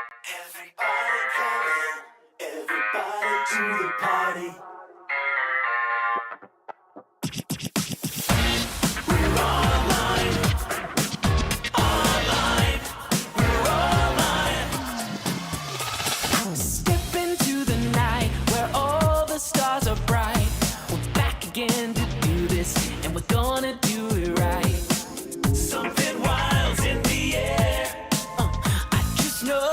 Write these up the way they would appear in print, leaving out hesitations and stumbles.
Everybody come in, everybody to the party. We're online, online, we're online. Step into the night where all the stars are bright. We're back again to do this, and we're gonna do it right. Something wild's in the air, I just know.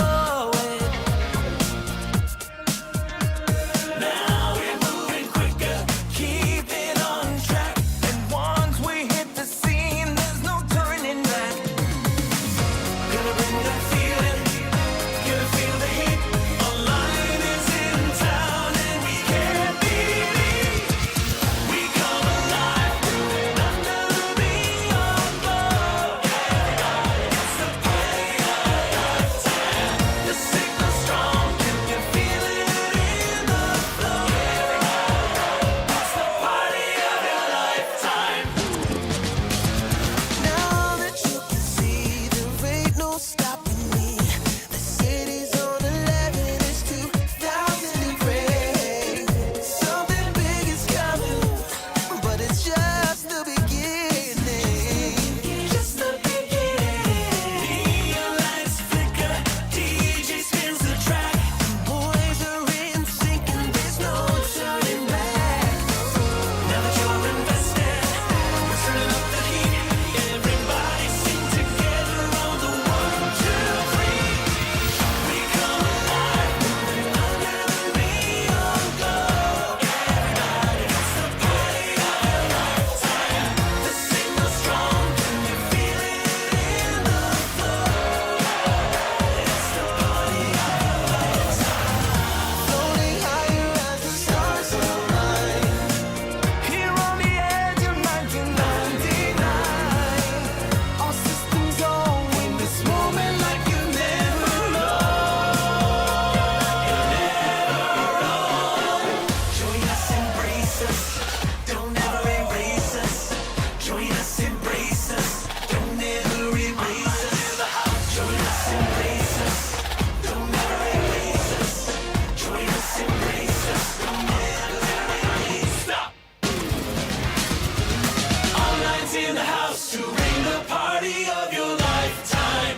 In the house to bring the party of your lifetime.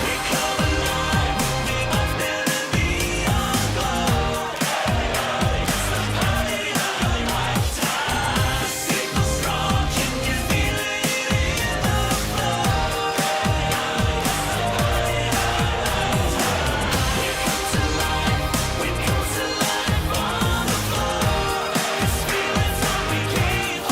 We come alive, we must never be alone. It's the party of your lifetime. The signal's strong, can you feel it in the floor? It's the party of your lifetime. We come to life, we come to life on the floor. This feeling's all we came.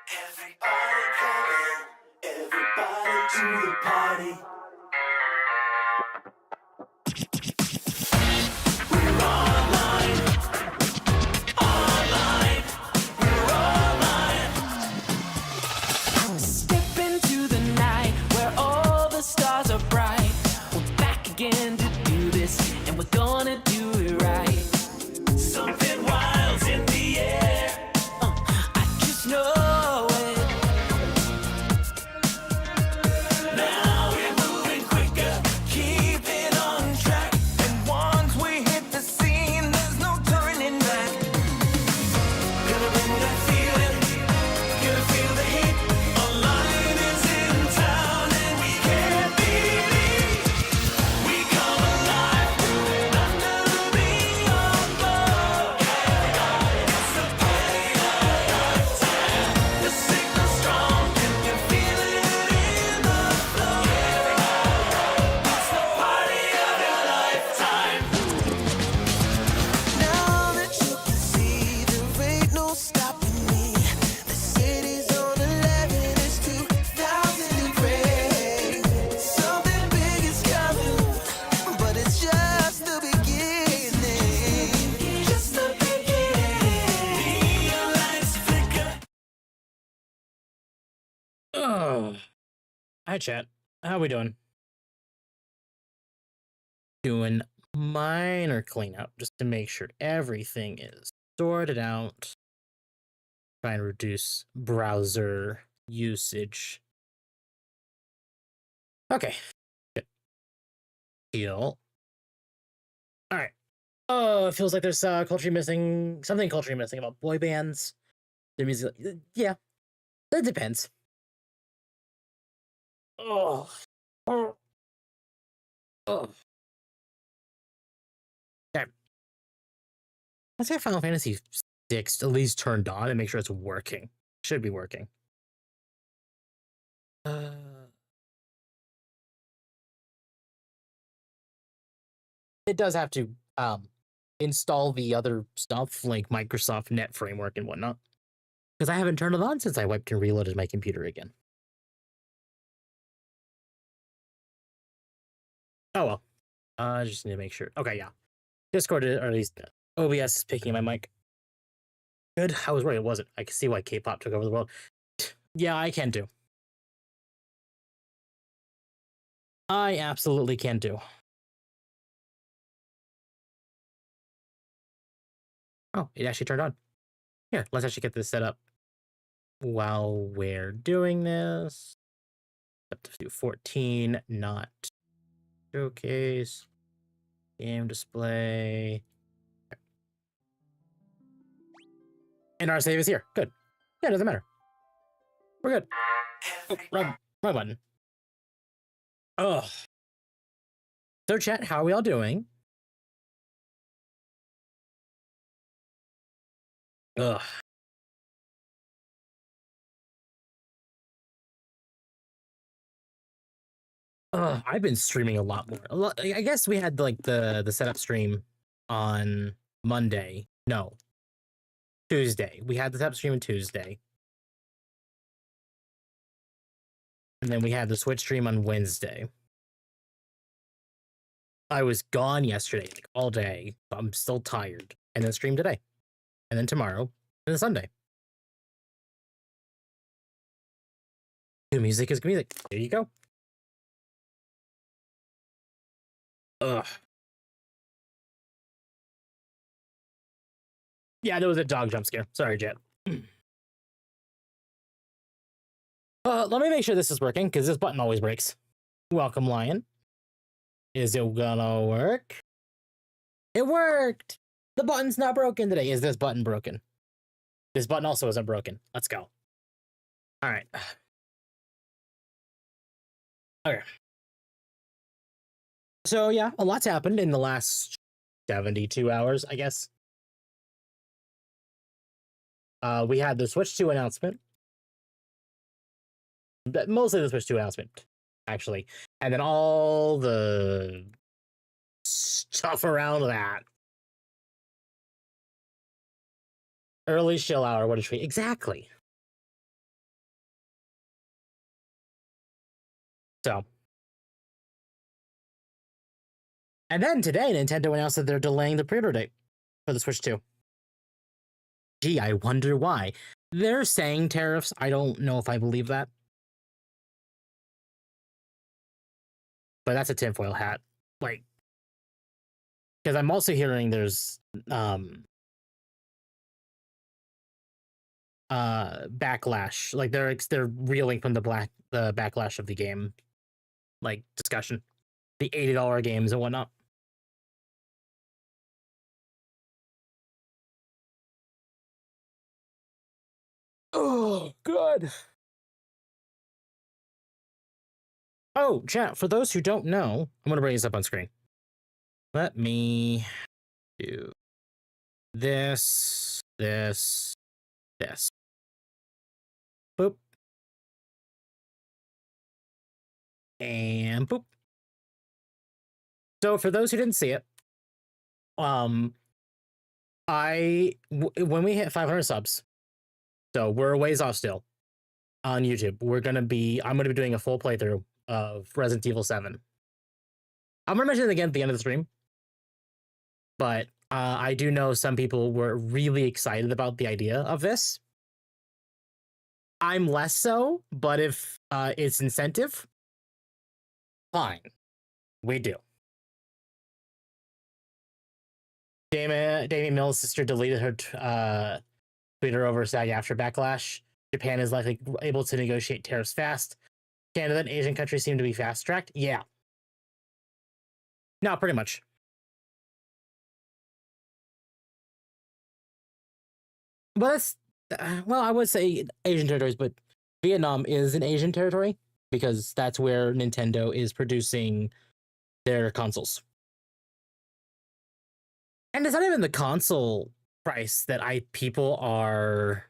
Everybody come in, everybody to the party. We're online, online, we're online. Step into the night where all the stars are bright. We're back again to do this, and we're gonna do it right. Something wild's in the air, I just know. Now we're moving. Hi, chat. How we doing? Doing minor cleanup just to make sure everything is sorted out. Try and reduce browser usage. Okay. Good. Heal. All right. Oh, it feels like there's culture missing. Something culture missing about boy bands. Their music. Yeah, that depends. Oh. Oh. Oh. Okay. Let's say Final Fantasy 6 at least turned on and make sure it's working. Should be working. It does have to install the other stuff like Microsoft Net Framework and whatnot. Because I haven't turned it on since I wiped and reloaded my computer again. Oh well. I just need to make sure. Okay, yeah. Discord, or at least OBS is picking my mic. Good. I was worried it wasn't. I can see why K-pop took over the world. Yeah, I can do. I absolutely can do. Oh, it actually turned on. Here, let's actually get this set up while we're doing this. Up to do 14, not showcase, game display. And our save is here. Good. Yeah, it doesn't matter. We're good. Oh, wrong button. Ugh. So, chat, how are we all doing? Ugh. I've been streaming a lot more. I guess we had like the setup stream on Monday. No, Tuesday. We had the setup stream on Tuesday, and then we had the Switch stream on Wednesday. I was gone yesterday, like all day. But I'm still tired, and then stream today, and then tomorrow, and then Sunday. Good music is good music. There you go. Ugh. Yeah, there was a dog jump scare. Sorry, Jet. Let me make sure this is working, because this button always breaks. Welcome, Lion. Is it gonna work? It worked! The button's not broken today. Is this button broken? This button also isn't broken. Let's go. Alright. Okay. So, yeah, a lot's happened in the last 72 hours, I guess. We had the Switch 2 announcement. Mostly the Switch 2 announcement, actually. And then all the stuff around that. Early chill hour, what a treat. Exactly. So. And then today, Nintendo announced that they're delaying the pre-order date for the Switch 2. Gee, I wonder why. They're saying tariffs. I don't know if I believe that. But that's a tinfoil hat. Like, because I'm also hearing there's backlash. Like they're reeling from the backlash of the game, like discussion, the $80 games and whatnot. Oh, good. Oh, chat, for those who don't know, I'm going to bring this up on screen. Let me do this. Boop. And boop. So for those who didn't see it, when we hit 500 subs, so we're a ways off still on YouTube. I'm gonna be doing a full playthrough of Resident Evil 7. I'm gonna mention it again at the end of the stream, but I do know some people were really excited about the idea of this. I'm less so, but if it's incentive, Fine. We do. Damien Mills' sister deleted her Twitter over SAG after backlash. Japan is likely able to negotiate tariffs fast. Canada and Asian countries seem to be fast-tracked. Yeah. No, pretty much. But that's, well, I would say Asian territories, but Vietnam is an Asian territory because that's where Nintendo is producing their consoles. And it's not even the console price that people are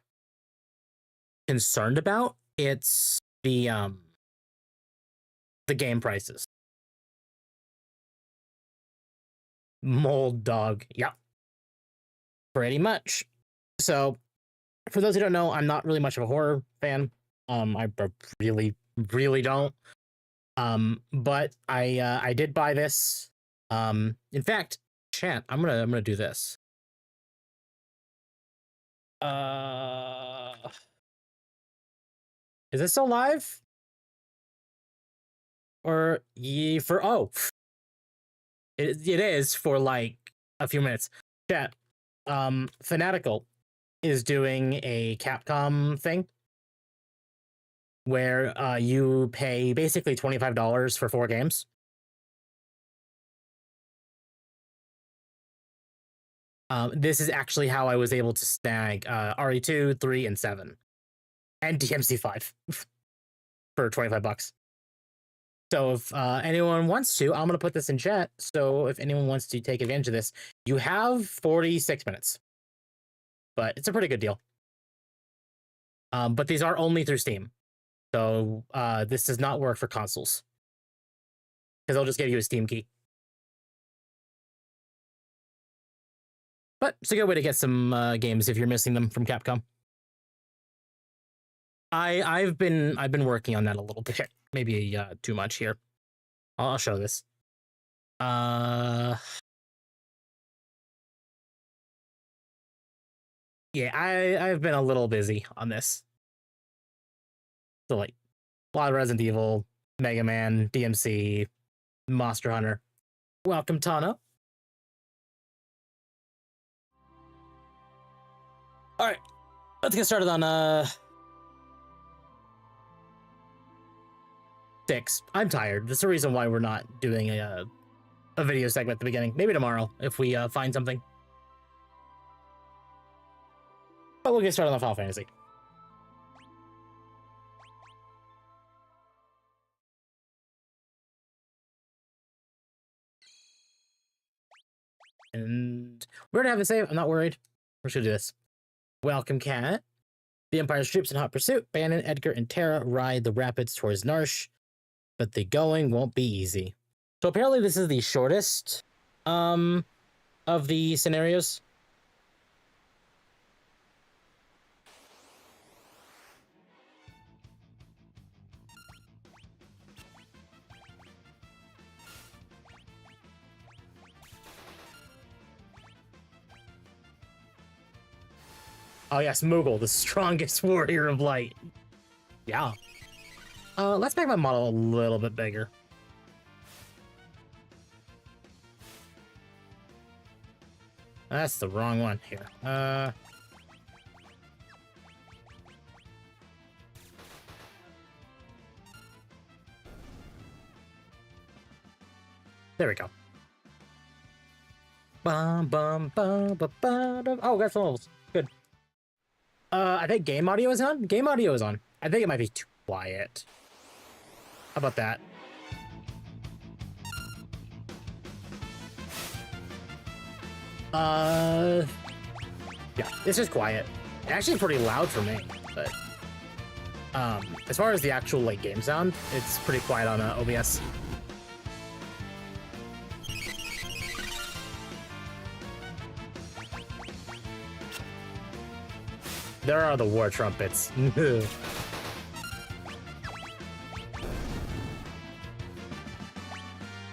concerned about. It's the game prices. Mold dog. Yeah. Pretty much. So for those who don't know, I'm not really much of a horror fan. I really, really don't. But I did buy this. In fact, chat, I'm gonna do this. Is this still live? Or it is for like a few minutes. Chat. Fanatical is doing a Capcom thing where you pay basically $25 for 4 games. This is actually how I was able to snag RE2, 3, and 7, and DMC5 for $25. So if anyone wants to, I'm gonna put this in chat. So if anyone wants to take advantage of this, you have 46 minutes. But it's a pretty good deal. But these are only through Steam. So this does not work for consoles. Because they'll just give you a Steam key. But it's a good way to get some games if you're missing them from Capcom. I've been working on that a little bit. Maybe too much here. I'll show this. Yeah, I've been a little busy on this. So like a lot of Resident Evil, Mega Man, DMC, Monster Hunter. Welcome, Tano. All right, let's get started on 6. I'm tired. That's the reason why we're not doing a video segment at the beginning. Maybe tomorrow if we find something. But we'll get started on Final Fantasy. And we're gonna have a save. I'm not worried. We're just gonna do this. Welcome, Cat. The Empire's troops in hot pursuit. Bannon, Edgar, and Terra ride the rapids towards Narsh, but the going won't be easy. So apparently this is the shortest of the scenarios. Oh yes, Moogle, the strongest warrior of light. Yeah. Let's make my model a little bit bigger. That's the wrong one here. There we go. Bum, bum, bum, bum, bum. Oh, got some levels. Good. I think game audio is on. Game audio is on. I think it might be too quiet. How about that? Yeah, it's just quiet. Actually pretty loud for me, but as far as the actual like game sound, it's pretty quiet on OBS. There are the war trumpets.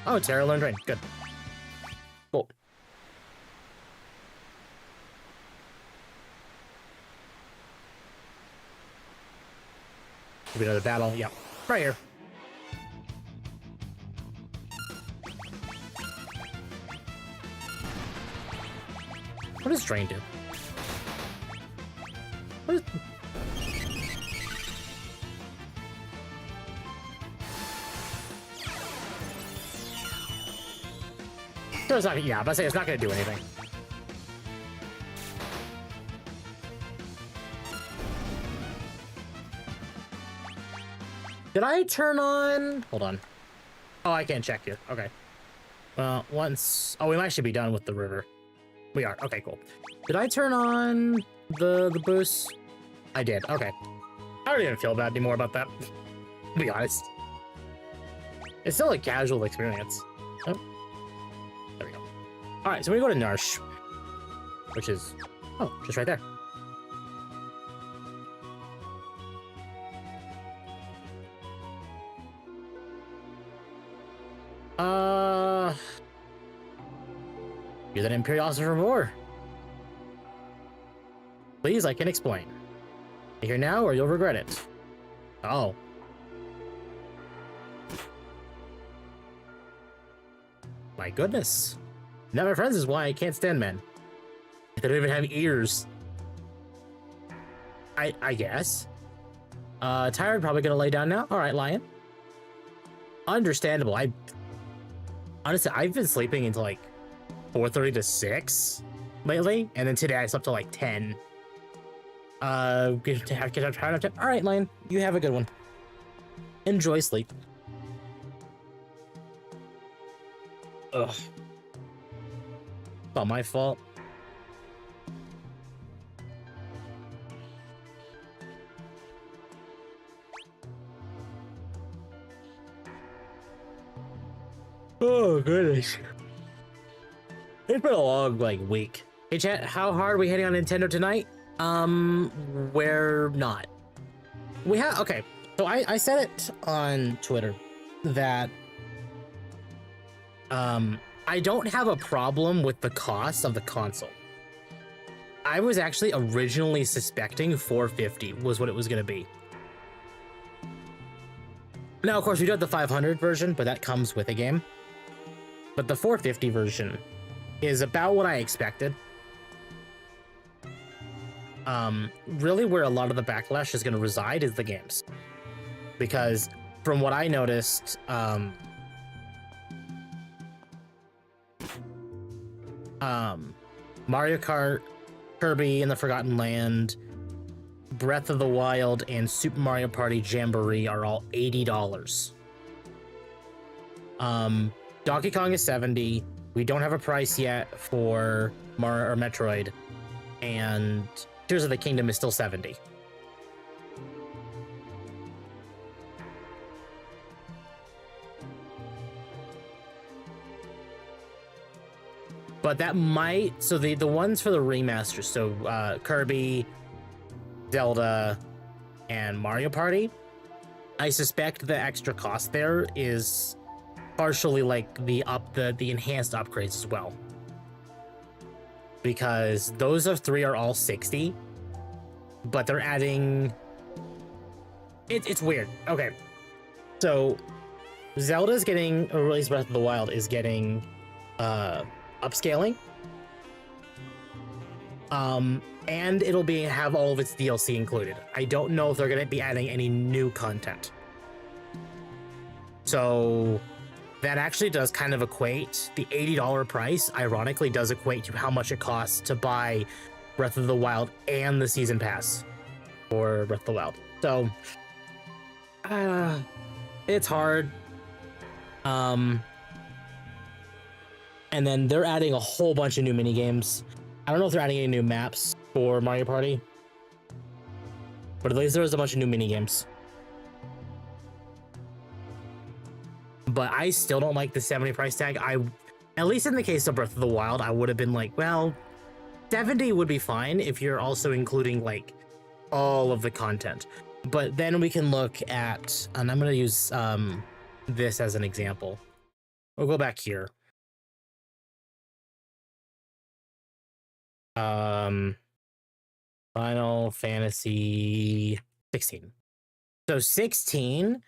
Oh, Terra learned rain. Good. Cool. Maybe another battle. Yeah, right here. What does drain do? What is... So it's not, yeah, but I say it's not going to do anything. Did I turn on? Hold on. Oh, I can't check here. Okay. Well, once... Oh, we might actually be done with the river. We are. Okay, cool. Did I turn on the boost? I did. Okay. I don't even feel bad anymore about that. To be honest. It's still a casual experience. Oh. There we go. Alright, so we go to Narsh. Which is... Oh, just right there. You're an Imperial Officer for War. Please, I can explain. Here now, or you'll regret it. Oh. My goodness. Now, my friends, is why I can't stand men. They don't even have ears. I guess. Tired, probably gonna lay down now. All right, Lion. Understandable. Honestly, I've been sleeping until like 4:30 to 6 lately, and then today I slept till like 10. Get up. All right, Lion, you have a good one. Enjoy sleep. Ugh. It's all my fault. Oh, goodness. It's been a long, like, week. Hey, chat, how hard are we hitting on Nintendo tonight? We're not. We have... Okay, so I said it on Twitter that... I don't have a problem with the cost of the console. I was actually originally suspecting $450 was what it was going to be. Now, of course, we do have the 500 version, but that comes with a game. But the 450 version is about what I expected. Really where a lot of the backlash is going to reside is the games. Because from what I noticed, Mario Kart, Kirby and the Forgotten Land, Breath of the Wild, and Super Mario Party Jamboree are all $80. Donkey Kong is $70. We don't have a price yet for Mario or Metroid, and Tears of the Kingdom is still $70. But that might... So the ones for the remasters, so Kirby, Zelda, and Mario Party, I suspect the extra cost there is partially like the enhanced upgrades as well. Because those of three are all 60, but they're adding... It's weird. Okay. So Zelda's getting, or at least Breath of the Wild is getting upscaling. And it'll have all of its DLC included. I don't know if they're going to be adding any new content. So that actually does kind of equate, the $80 price, ironically, does equate to how much it costs to buy Breath of the Wild and the Season Pass for Breath of the Wild. So, it's hard. And then they're adding a whole bunch of new minigames. I don't know if they're adding any new maps for Mario Party, but at least there was a bunch of new minigames. But I still don't like the 70 price tag. At least in the case of Breath of the Wild, I would have been like, well, 70 would be fine if you're also including like all of the content. But then we can look at, and I'm going to use this as an example. We'll go back here. Final Fantasy 16. So 16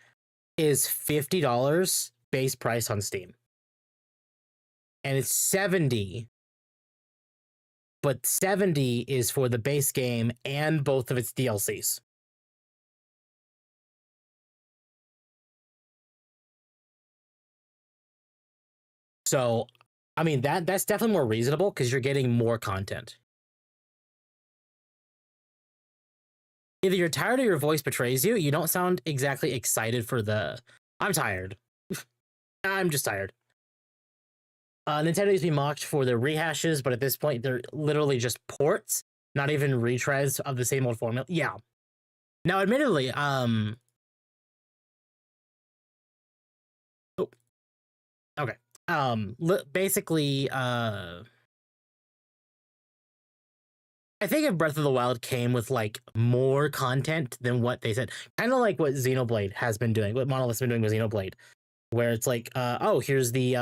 is $50 base price on Steam. And it's $70 but $70 is for the base game and both of its DLCs. So, I mean, that's definitely more reasonable because you're getting more content. Either you're tired or your voice betrays you. You don't sound exactly excited for the... I'm tired. I'm just tired. Nintendo used to be mocked for their rehashes, but at this point, they're literally just ports, not even retries of the same old formula. Yeah. Now, admittedly, okay. Basically, I think if Breath of the Wild came with like more content than what they said, kind of like what Xenoblade has been doing, what Monolith's been doing with Xenoblade, where it's like, oh, here's the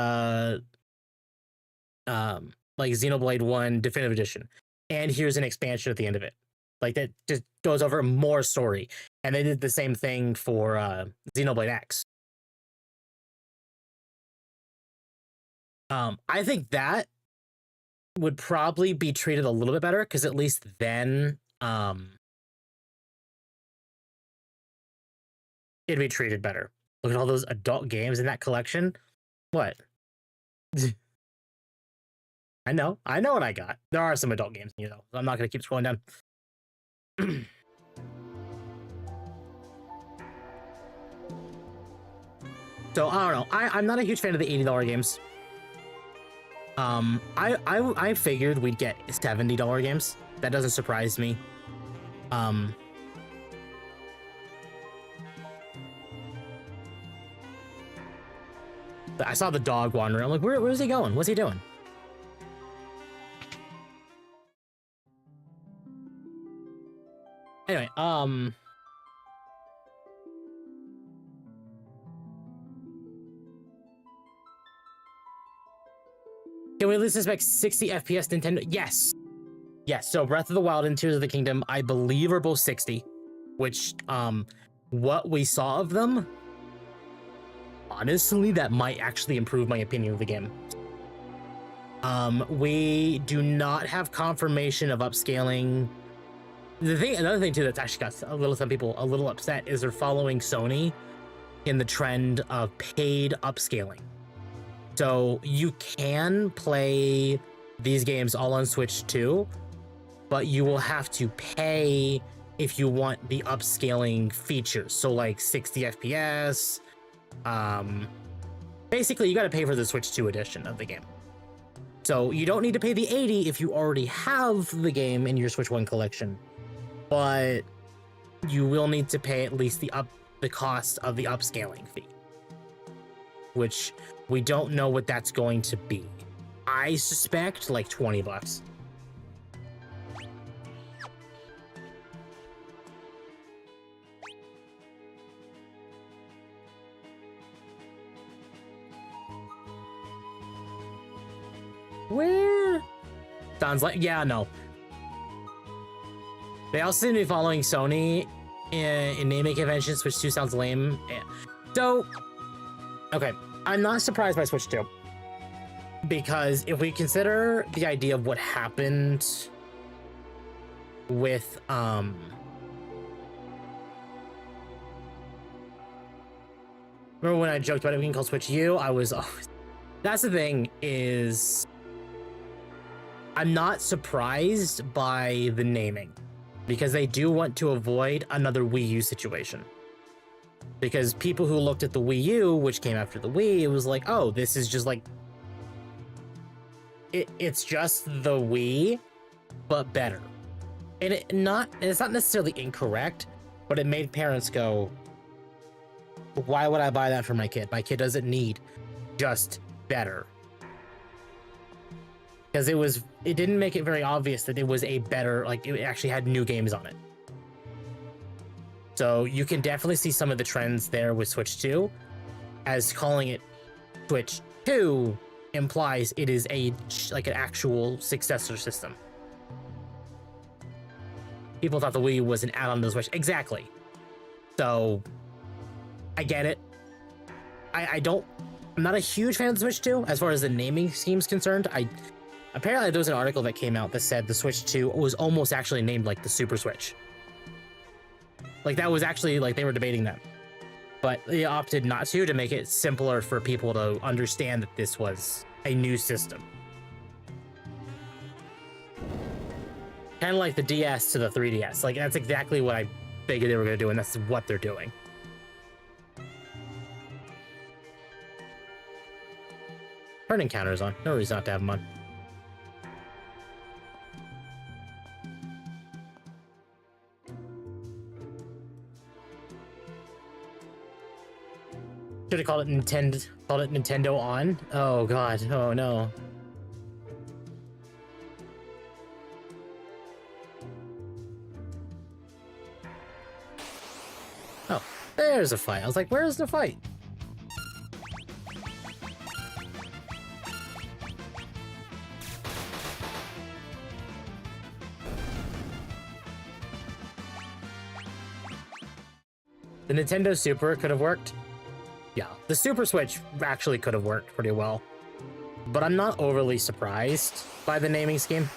like Xenoblade 1 Definitive Edition, and here's an expansion at the end of it. Like that just goes over more story. And they did the same thing for Xenoblade X. I think that would probably be treated a little bit better because at least then it'd be treated better. Look at all those adult games in that collection. What? I know what I got. There are some adult games, you know. I'm not gonna keep scrolling down. So I don't know. I'm not a huge fan of the $80 games. I figured we'd get $70 games. That doesn't surprise me. But I saw the dog wandering. I'm like, where's he going? What's he doing? Anyway, can we at least expect 60 FPS Nintendo? Yes. Yes, so Breath of the Wild and Tears of the Kingdom, I believe, are both 60, which, what we saw of them, honestly, that might actually improve my opinion of the game. We do not have confirmation of upscaling. Another thing too that's actually got some people a little upset is they're following Sony in the trend of paid upscaling. So you can play these games all on Switch too, but you will have to pay if you want the upscaling features. So like 60 FPS. Basically, you got to pay for the Switch 2 edition of the game. So you don't need to pay the 80 if you already have the game in your Switch 1 collection, but you will need to pay at least the cost of the upscaling fee, which we don't know what that's going to be. I suspect like $20. Where? Sounds like, yeah, no. They also seem to be following Sony in naming conventions, which too sounds lame. Yeah. So, okay, I'm not surprised by Switch 2. Because if we consider the idea of what happened with, remember when I joked about it being called Switch U? I was, that's the thing is, I'm not surprised by the naming because they do want to avoid another Wii U situation. Because people who looked at the Wii U, which came after the Wii, it was like, oh, this is just like, it's just the Wii, but better. And it's not necessarily incorrect, but it made parents go, why would I buy that for my kid? My kid doesn't need just better. Because it didn't make it very obvious that it was a better, like it actually had new games on it. So you can definitely see some of the trends there with Switch 2, as calling it Switch 2 implies it is like an actual successor system. People thought the Wii was an add-on to the Switch. Exactly. So I get it. I'm not a huge fan of the Switch 2 as far as the naming scheme's concerned. Apparently, there was an article that came out that said the Switch 2 was almost actually named like the Super Switch. Like that was actually like they were debating that. But they opted not to make it simpler for people to understand that this was a new system. Kind of like the DS to the 3DS. Like that's exactly what I figured they were going to do, and that's what they're doing. Turning counters on. No reason not to have them on. Should have called it Nintendo on. Oh god. Oh no. Oh, there's a fight. I was like, where's the fight? The Nintendo Super could have worked. Yeah, the Super Switch actually could have worked pretty well. But I'm not overly surprised by the naming scheme.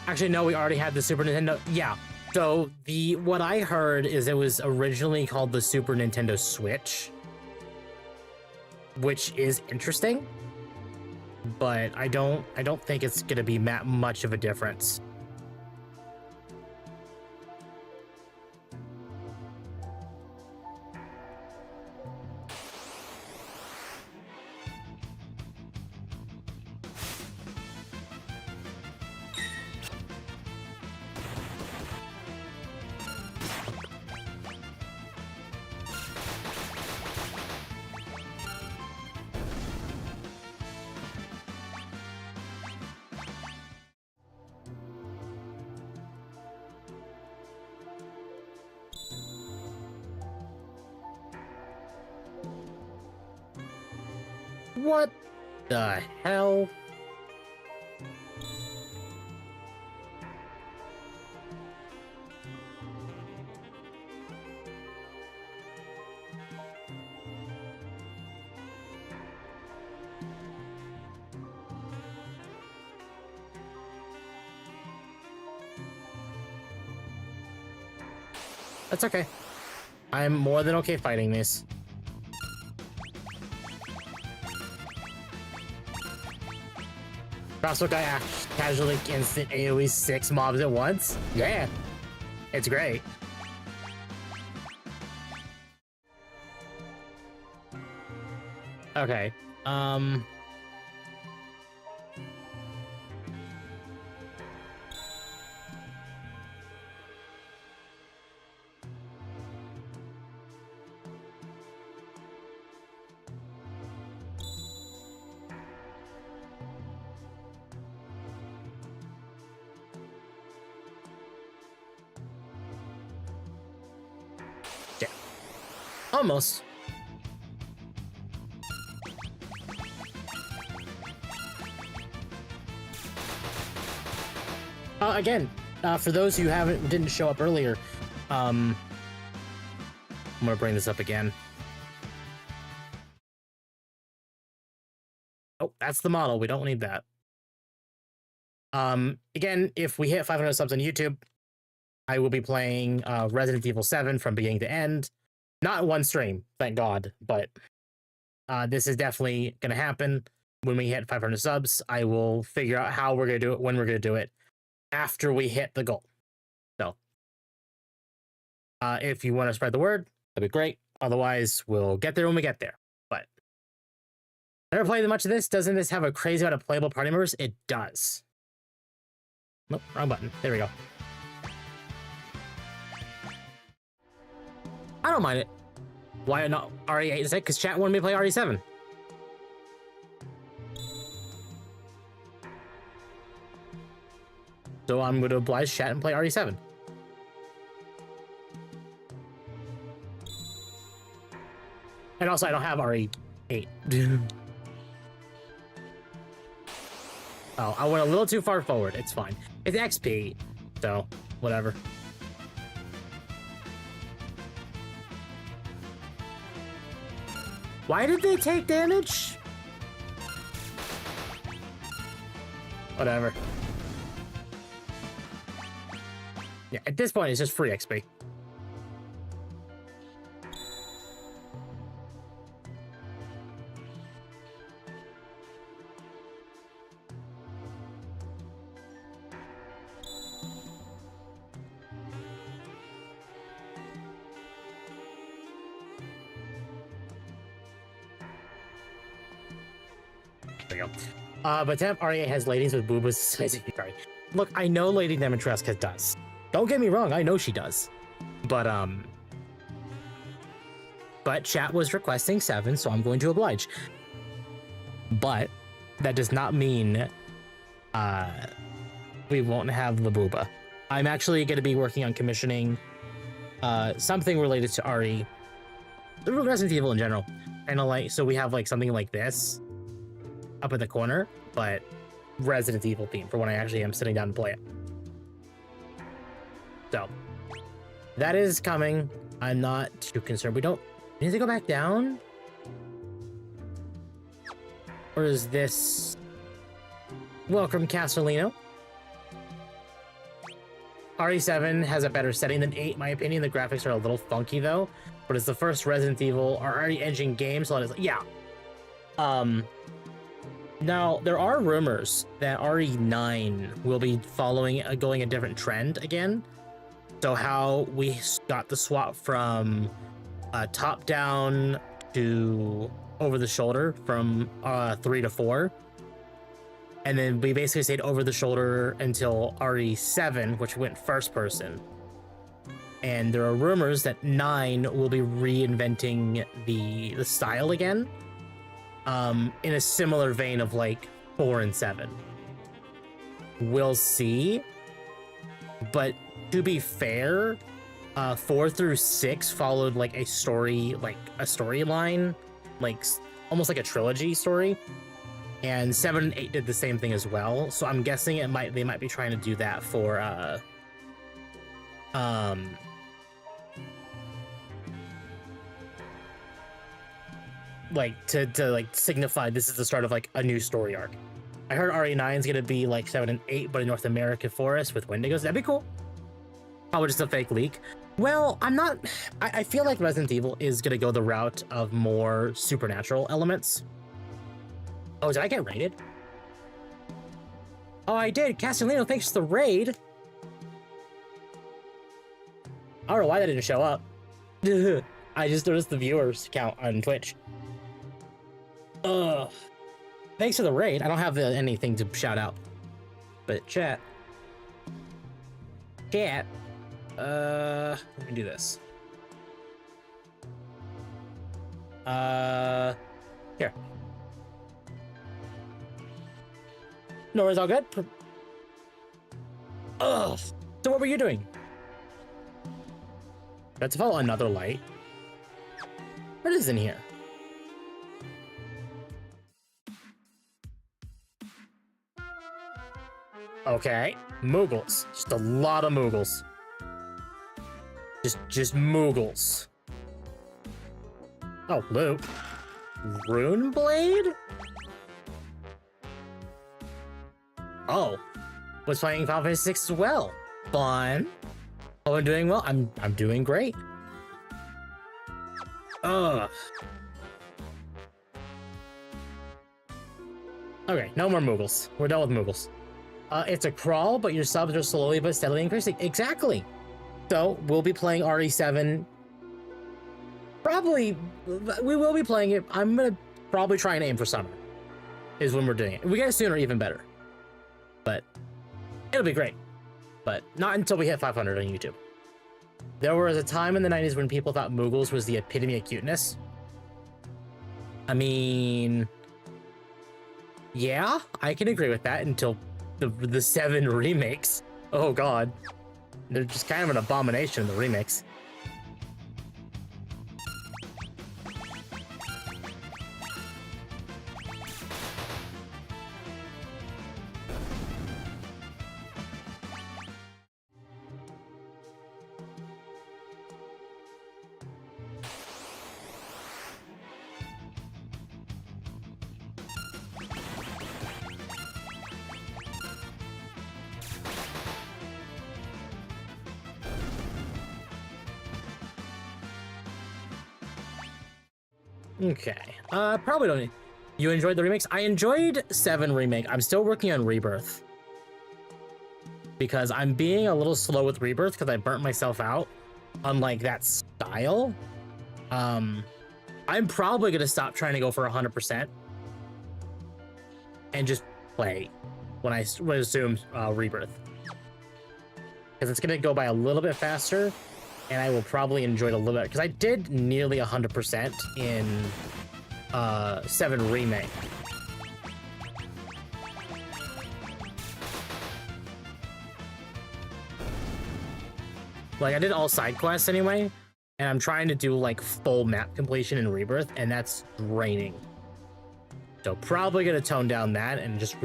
Actually, no, we already had the Super Nintendo. Yeah, so what I heard is it was originally called the Super Nintendo Switch, which is interesting. But I don't think it's gonna be much of a difference. What the hell? That's okay. I'm more than okay fighting these. Crossbow guy casually instant AoE 6 mobs at once? Yeah. It's great. Okay. Yeah. Almost. Again, for those who didn't show up earlier, I'm gonna bring this up again. Oh, that's the model. We don't need that. Again, if we hit 500 subs on YouTube, I will be playing Resident Evil 7 from beginning to end. Not in one stream, thank God, but this is definitely gonna happen. When we hit 500 subs, I will figure out how we're gonna do it, when we're gonna do it, after we hit the goal. So, if you want to spread the word, that'd be great. Otherwise, we'll get there when we get there. But never played much of this. Doesn't this have a crazy amount of playable party members? It does. Nope, wrong button. There we go. I don't mind it. Why not RE8 instead? Because chat wanted me to play RE7. So I'm going to oblige chat and play RE7. And also, I don't have RE8. Oh, I went a little too far forward. It's fine. It's XP, so whatever. Why did they take damage? Whatever. Yeah, at this point, it's just free XP. There you go. But Temp REA has ladies with boobas. Sorry. Look, I know Lady Demetresca does. Don't get me wrong, I know she does. But chat was requesting 7, so I'm going to oblige. But that does not mean we won't have the booba. I'm actually going to be working on commissioning something related to RE, the Resident Evil in general. And like, so we have like something like this up in the corner, but Resident Evil theme for when I actually am sitting down to play it. So that is coming. I'm not too concerned. We don't need to go back down, or is this welcome Castellino? RE7 has a better setting than 8, in my opinion. The graphics are a little funky though, but it's the first Resident Evil RE engine game, so it's like, yeah. Now, there are rumors that RE9 will be going a different trend again. So how we got the swap from top down to over the shoulder from 3 to 4. And then we basically stayed over the shoulder until RE7, which went first person. And there are rumors that 9 will be reinventing the style again. In a similar vein of like 4 and 7. We'll see. But to be fair, 4 through 6 followed like a storyline, like almost like a trilogy story. And 7 and 8 did the same thing as well. So I'm guessing they might be trying to do that for like to like signify this is the start of like a new story arc. I heard RE9 is gonna be like 7 and 8, but in North America Forest with Wendigos. That'd be cool. Probably just a fake leak. Well, I feel like Resident Evil is gonna go the route of more supernatural elements. Oh, did I get raided? Oh, I did. Castellino, thanks for the raid. I don't know why that didn't show up. I just noticed the viewers count on Twitch. Thanks for the raid. I don't have anything to shout out. But chat. Let me do this. Here. No, it's all good. Ugh. So what were you doing? Let's follow another light. What is in here? Okay, Moogles. Just a lot of Moogles. Just Moogles. Oh, loot. Rune Blade? Oh, was playing Final Fantasy 6 as well. Fun. Oh, I'm doing well. I'm doing great. Ugh. Okay, no more Moogles. We're done with Moogles. It's a crawl, but your subs are slowly but steadily increasing. Exactly. So we'll be playing RE7. Probably, we will be playing it. I'm gonna probably try and aim for summer. Is when we're doing it. If we get it sooner, even better. But it'll be great. But not until we hit 500 on YouTube. There was a time in the 90s when people thought Moogles was the epitome of cuteness. I mean, yeah, I can agree with that until the 7 remakes. Oh god. They're just kind of an abomination in the remakes. Okay. Probably don't. You enjoyed the remakes? I enjoyed 7 Remake. I'm still working on Rebirth. Because I'm being a little slow with Rebirth because I burnt myself out on like that style. I'm probably gonna stop trying to go for 100% and just play when I resume Rebirth. Because it's gonna go by a little bit faster and I will probably enjoy it a little bit because I did nearly 100% in 7 Remake. Like, I did all side quests anyway, and I'm trying to do, like, full map completion in Rebirth, and that's draining. So probably gonna tone down that and just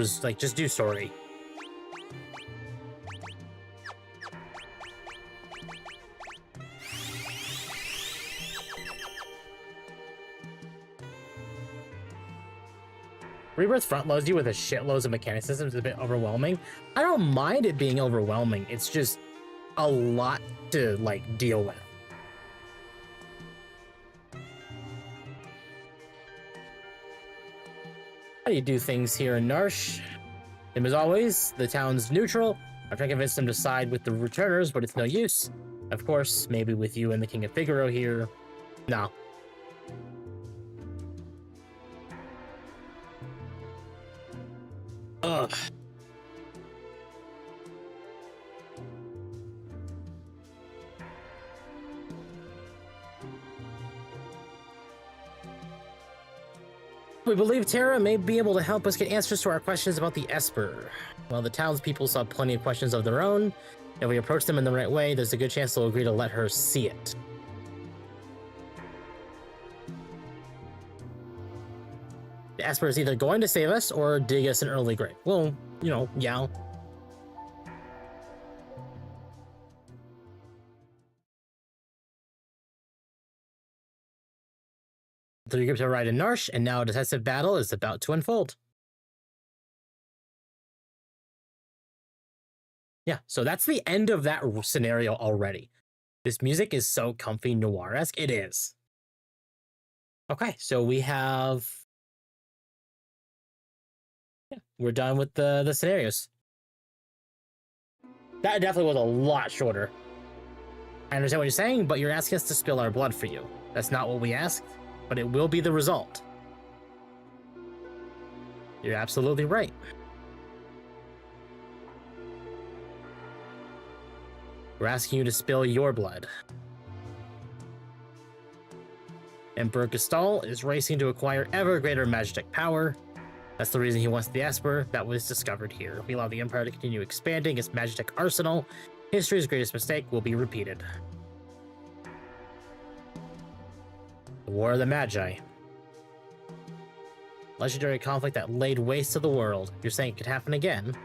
do story. Rebirth front loads you with a shitload of mechanic systems is a bit overwhelming. I don't mind it being overwhelming. It's just a lot to like deal with. How do you do things here in Narsh? Same as always, the town's neutral. I'm trying to convince them to side with the returners, but it's no use. Of course, maybe with you and the King of Figaro here. No. Ugh. We believe Terra may be able to help us get answers to our questions about the Esper. While the townspeople saw plenty of questions of their own, if we approach them in the right way, there's a good chance they'll agree to let her see it. The Esper is either going to save us or dig us an early grave. Well, you know, yeah. The three groups arrived in Narsh, and now a decisive battle is about to unfold. Yeah, so that's the end of that scenario already. This music is so comfy noir-esque. It is. Okay, so we have... Yeah, we're done with the scenarios. That definitely was a lot shorter. I understand what you're saying, but you're asking us to spill our blood for you. That's not what we asked, but it will be the result. You're absolutely right. We're asking you to spill your blood. Emperor Gestal is racing to acquire ever greater magic power. That's the reason he wants the Esper that was discovered here. We allow the Empire to continue expanding its magic arsenal. History's greatest mistake will be repeated. The War of the Magi. Legendary conflict that laid waste to the world. You're saying it could happen again?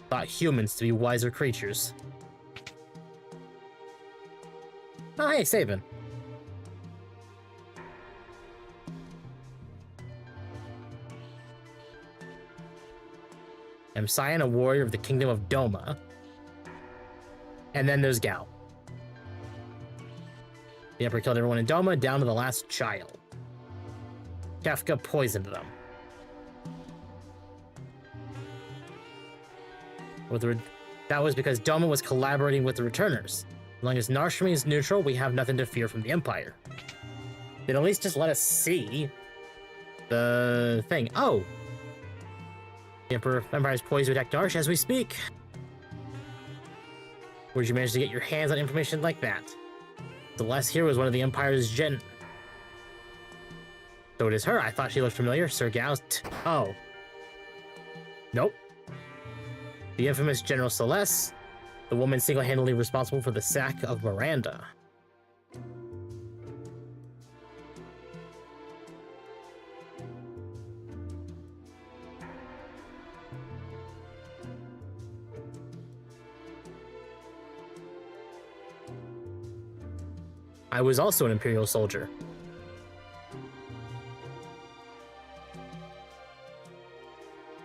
Thought humans to be wiser creatures. Oh, hey, Sabin. I'm Cyan, a warrior of the kingdom of Doma. And then there's Gal. The Emperor killed everyone in Doma, down to the last child. Kefka poisoned them. That was because Doma was collaborating with the Returners. As long as Narsh remains neutral, we have nothing to fear from the Empire. Then at least just let us see the thing. Oh! The Empire is poised to attack Narsh as we speak. Where'd you manage to get your hands on information like that? Celeste here was one of the Empire's gen... So it is her. I thought she looked familiar. Sir Gaust. Oh. Nope. The infamous General Celeste, the woman single-handedly responsible for the sack of Miranda. I was also an Imperial soldier.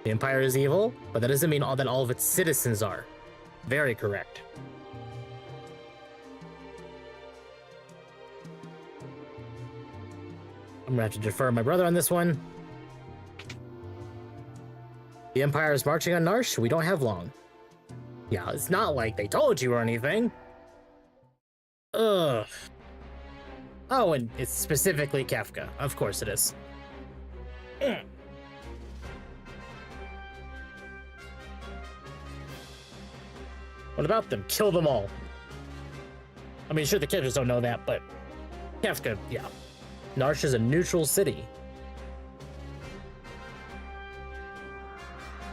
The Empire is evil, but that doesn't mean that all of its citizens are. Very correct. I'm gonna have to defer my brother on this one. The Empire is marching on Narsh. We don't have long. Yeah, it's not like they told you or anything. Ugh. Oh, and it's specifically Kefka. Of course it is. What about them? Kill them all. I mean, sure, the characters don't know that, but Kefka, yeah. Narsh is a neutral city.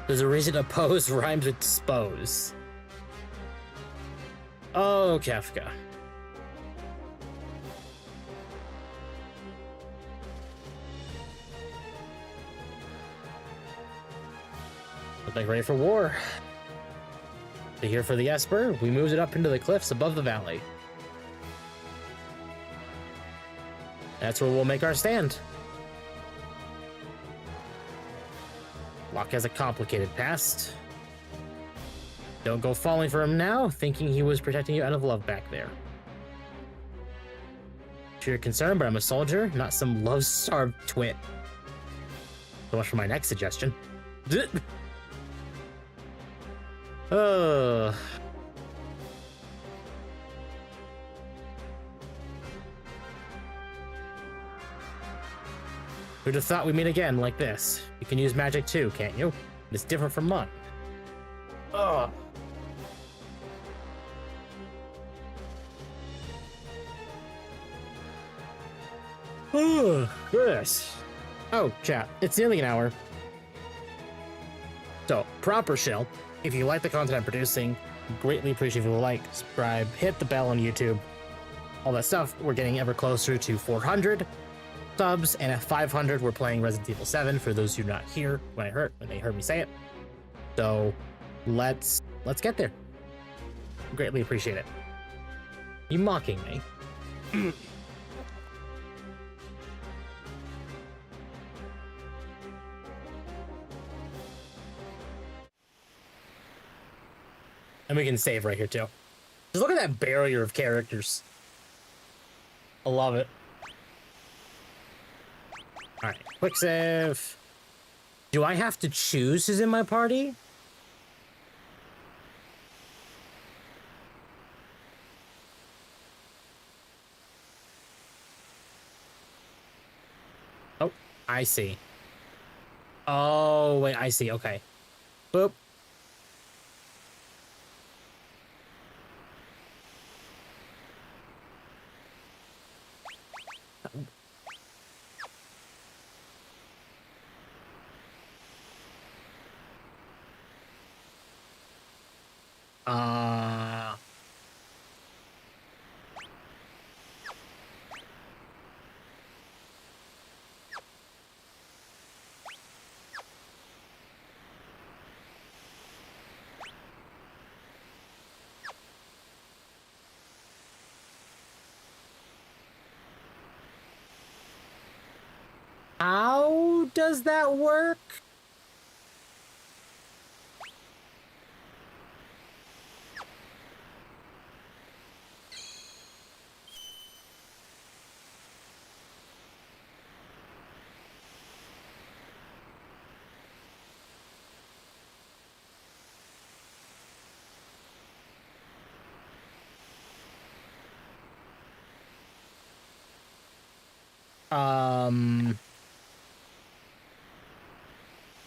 There's a reason oppose rhymes with dispose. Oh, Kefka. Look like ready for war. They're here for the Esper. We moved it up into the cliffs above the valley. That's where we'll make our stand. Locke has a complicated past. Don't go falling for him now, thinking he was protecting you out of love back there. Sure you're concerned, but I'm a soldier, not some love-starved twit. So much for my next suggestion. Who'd have thought we'd meet again like this? You can use magic too, can't you? It's different from mine. Ugh. Goodness. Oh, chat. It's nearly an hour. So, proper shill. If you like the content I'm producing, greatly appreciate if you will like, subscribe, hit the bell on YouTube, all that stuff. We're getting ever closer to 400 subs, and at 500 we're playing Resident Evil 7 for those who are not here when they heard me say it. So let's get there. Greatly appreciate it. You mocking me? And we can save right here too. Just look at that barrier of characters. I love it. Alright, quick save. Do I have to choose who's in my party? Oh, I see. Oh, wait, I see. Okay. Boop. How does that work?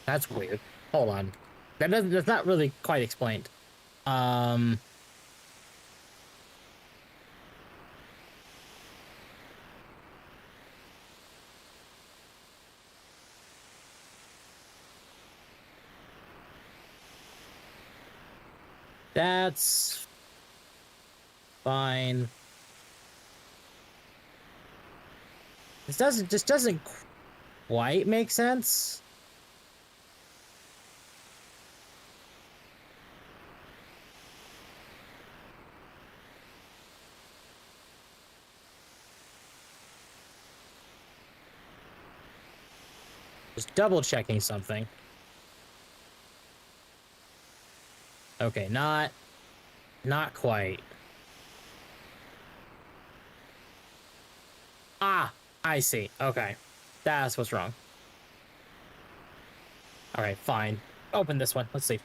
That's weird. Hold on. That's not really quite explained. That's fine. This doesn't quite make sense. Just double checking something. Okay, not quite. Ah, I see. Okay. That's what's wrong. All right, fine. Open this one. Let's see.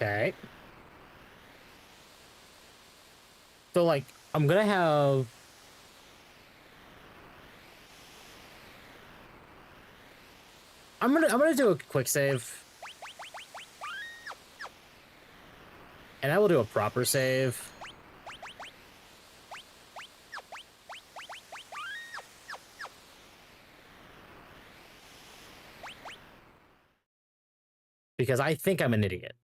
Okay. So, like, I'm gonna have... I'm gonna do a quick save. And I will do a proper save. Because I think I'm an idiot.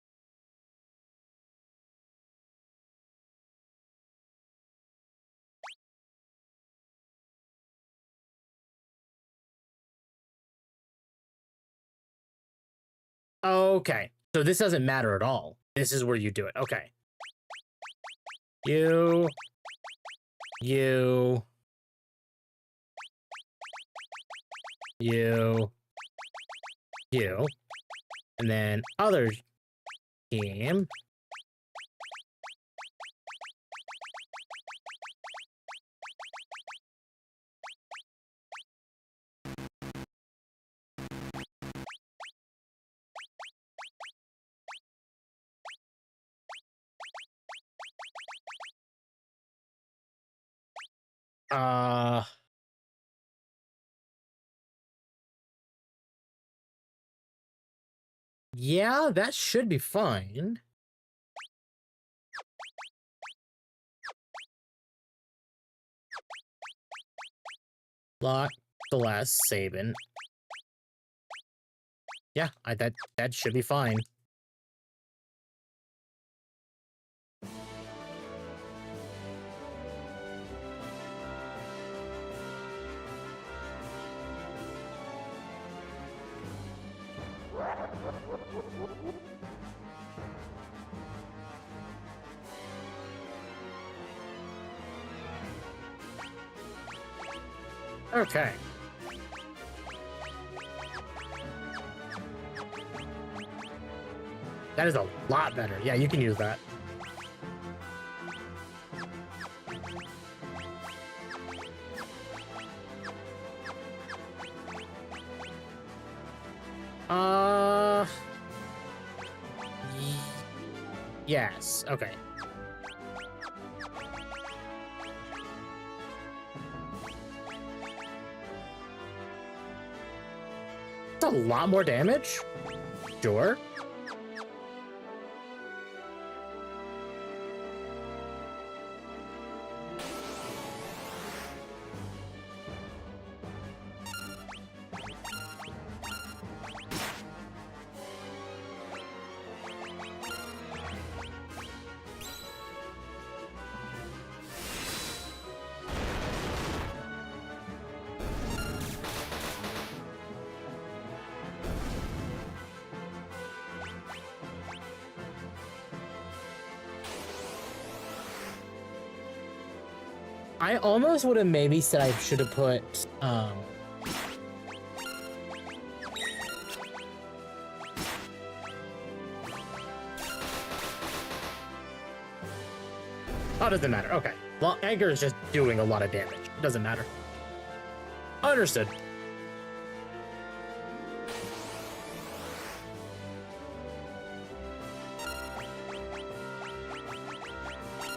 Okay. So this doesn't matter at all. This is where you do it. Okay. You. You. You. You. And then other team. Yeah, that should be fine. Lock the last Sabin. Yeah, that should be fine. Okay. That is a lot better. Yeah, you can use that. Yes. Okay. That's a lot more damage. Sure. I almost would have maybe said I should have put, Oh, it doesn't matter. Okay. Well, Edgar is just doing a lot of damage. It doesn't matter. Understood.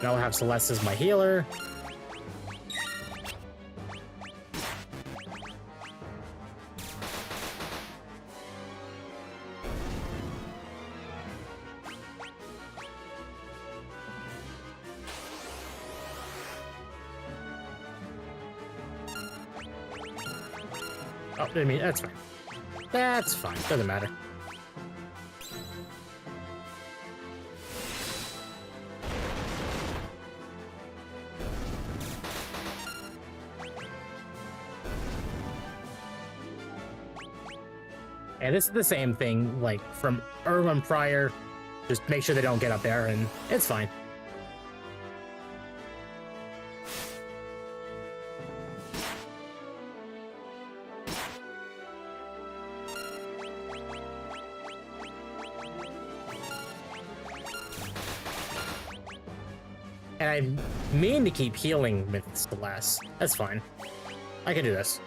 Now I'll have Celeste as my healer. Oh, I mean, that's fine. That's fine. Doesn't matter. And this is the same thing, like, from Irwin prior. Just make sure they don't get up there, and it's fine. And I mean to keep healing with Celeste. That's fine. I can do this.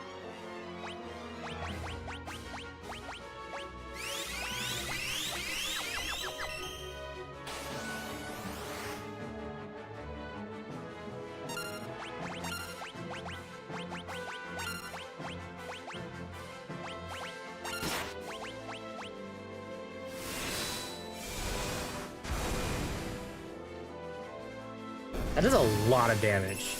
That does a lot of damage.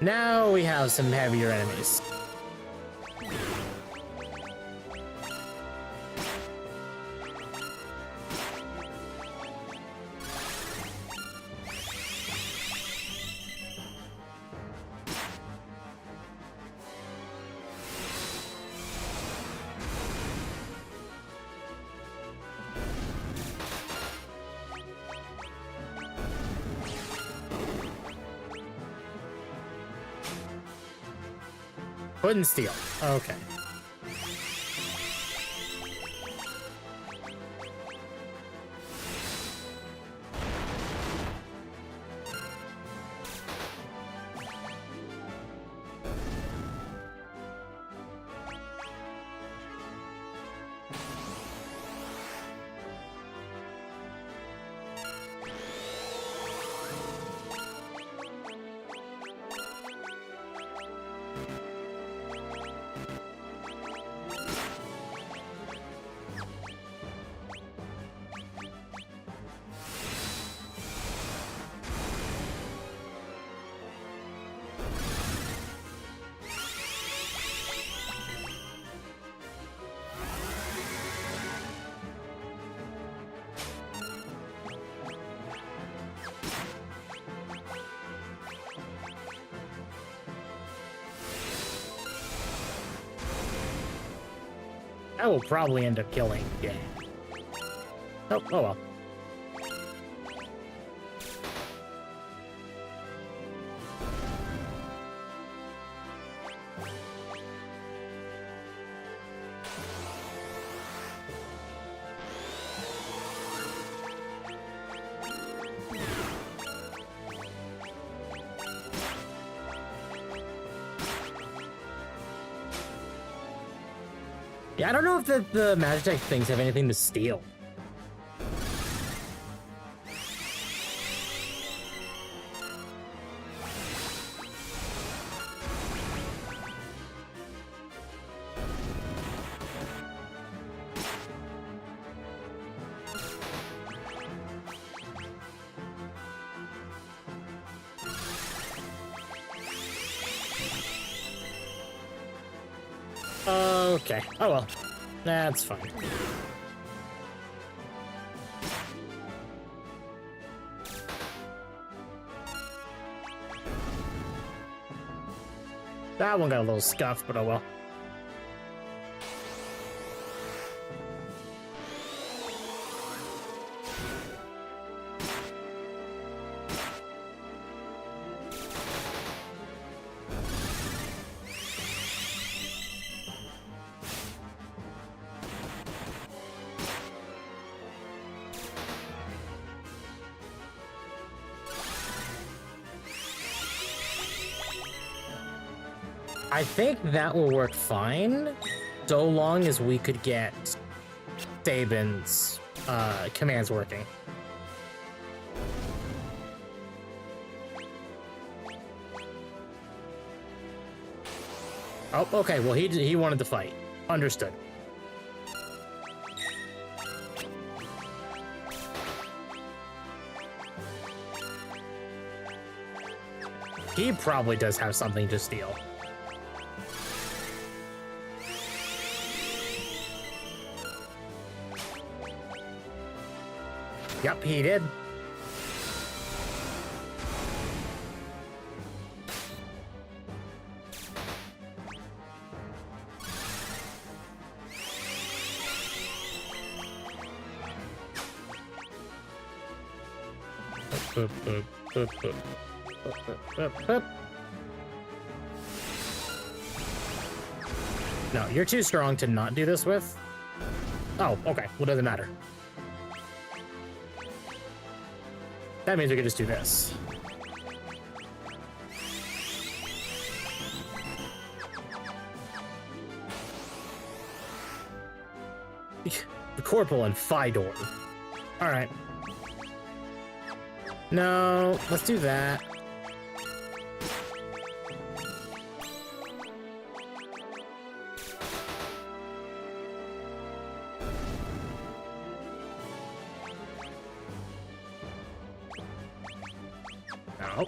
Now we have some heavier enemies. Couldn't steal. Okay. I will probably end up killing. Yeah. Oh well. Yeah, I don't know if the Magitech things have anything to steal. Okay. Oh well. That's fine. That one got a little scuffed, but oh well. I think that will work fine, so long as we could get Sabin's commands working. Oh, okay. Well, he wanted to fight. Understood. He probably does have something to steal. Yep, he did. No, you're too strong to not do this with. Oh, okay. Well, doesn't matter. That means we could just do this. The Corporal and Fidor. Alright. No, let's do that. No.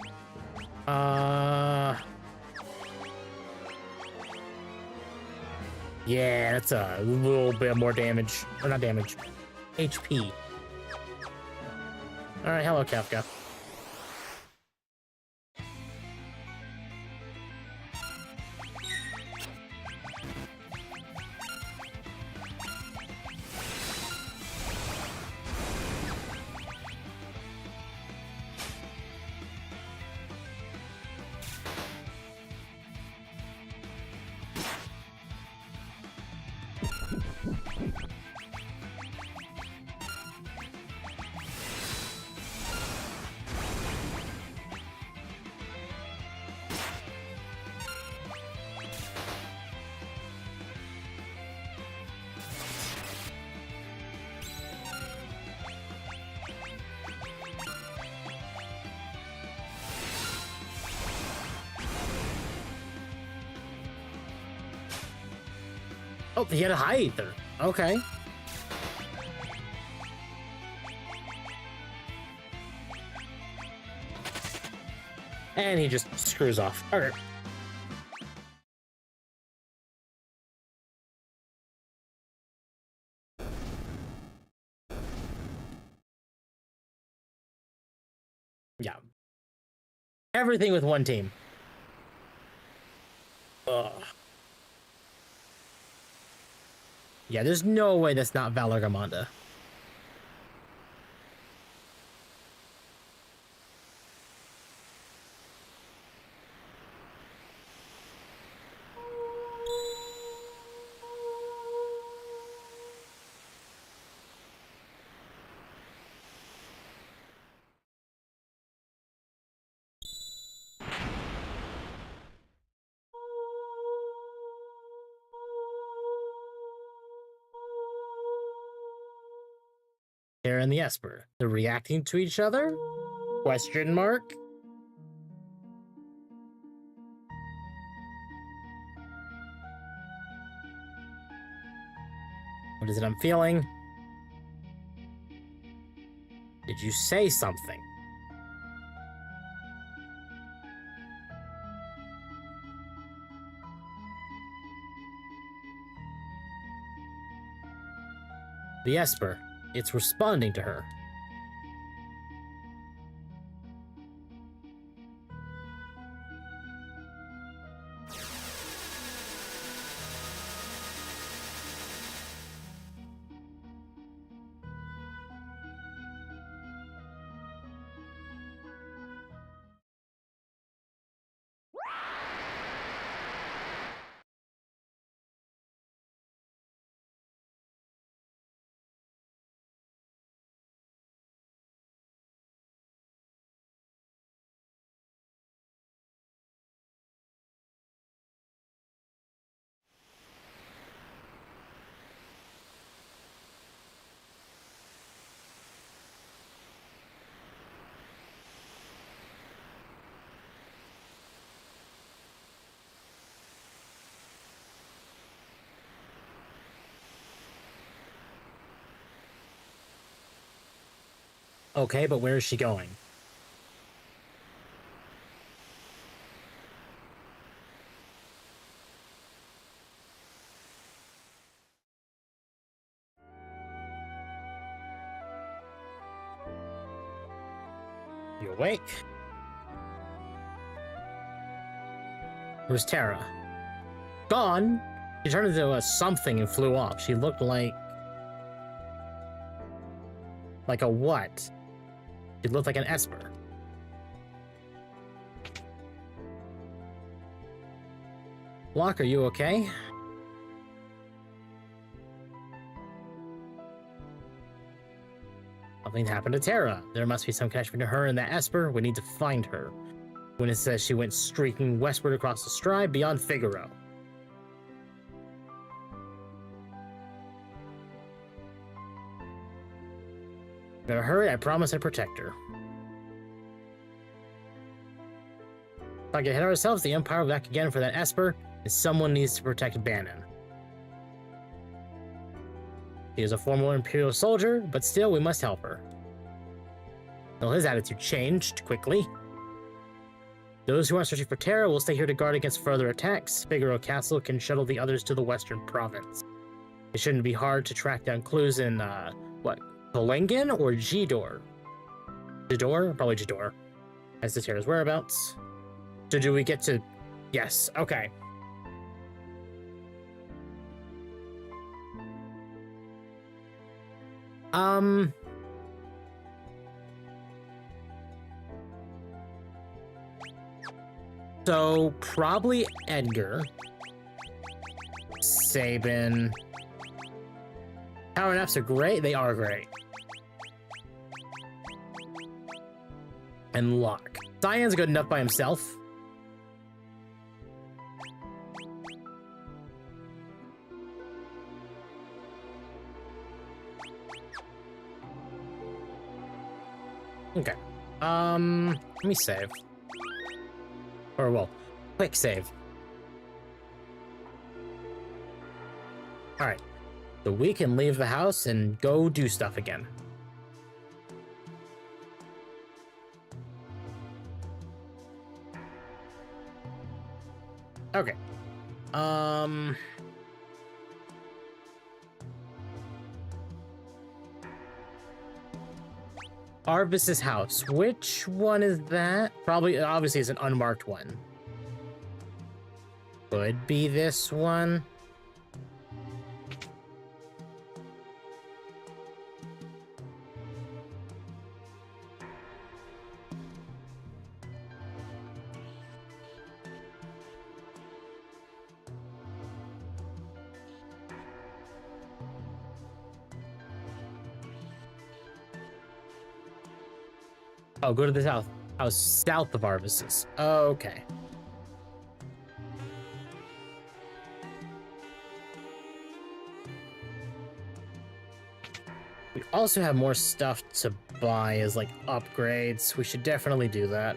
Yeah, that's a little bit more damage. Or not damage. HP. Alright, hello, Kafka. Oh, he had a high ether. Okay. And he just screws off. Okay. Yeah. Everything with one team. Ugh. Yeah, there's no way that's not Valor Gamanda. Terra and the Esper. They're reacting to each other? Question mark? What is it I'm feeling? Did you say something? The Esper. It's responding to her. Okay, but where is she going? You awake? Where's Terra? Gone? She turned into a something and flew off. She looked like... Like a what? She looked like an Esper. Locke, are you okay? Something happened to Terra. There must be some connection between her and that Esper. We need to find her. When it says she went streaking westward across the Stride beyond Figaro. Better hurry, I promise I'd protect her. If I get ahead of ourselves, the Empire will be back again for that Esper, and someone needs to protect Bannon. He is a former Imperial soldier, but still, we must help her. Well, his attitude changed quickly. Those who are searching for Terra will stay here to guard against further attacks. Figaro Castle can shuttle the others to the western province. It shouldn't be hard to track down clues in, Kolengin or Jidor? Jidor? Probably Jidor. As to Terra's whereabouts. So do we get to... Yes, okay. So, probably Edgar. Sabin. Power naps are great. They are great. And Locke. Cyan's good enough by himself. Okay. Let me save. Or, well, quick save. Alright. So we can leave the house and go do stuff again. Okay. Arvis's house. Which one is that? Probably, obviously, it's an unmarked one. Could be this one. Oh, go to the south. I was south of Arvis's. Okay. We also have more stuff to buy as, like, upgrades. We should definitely do that.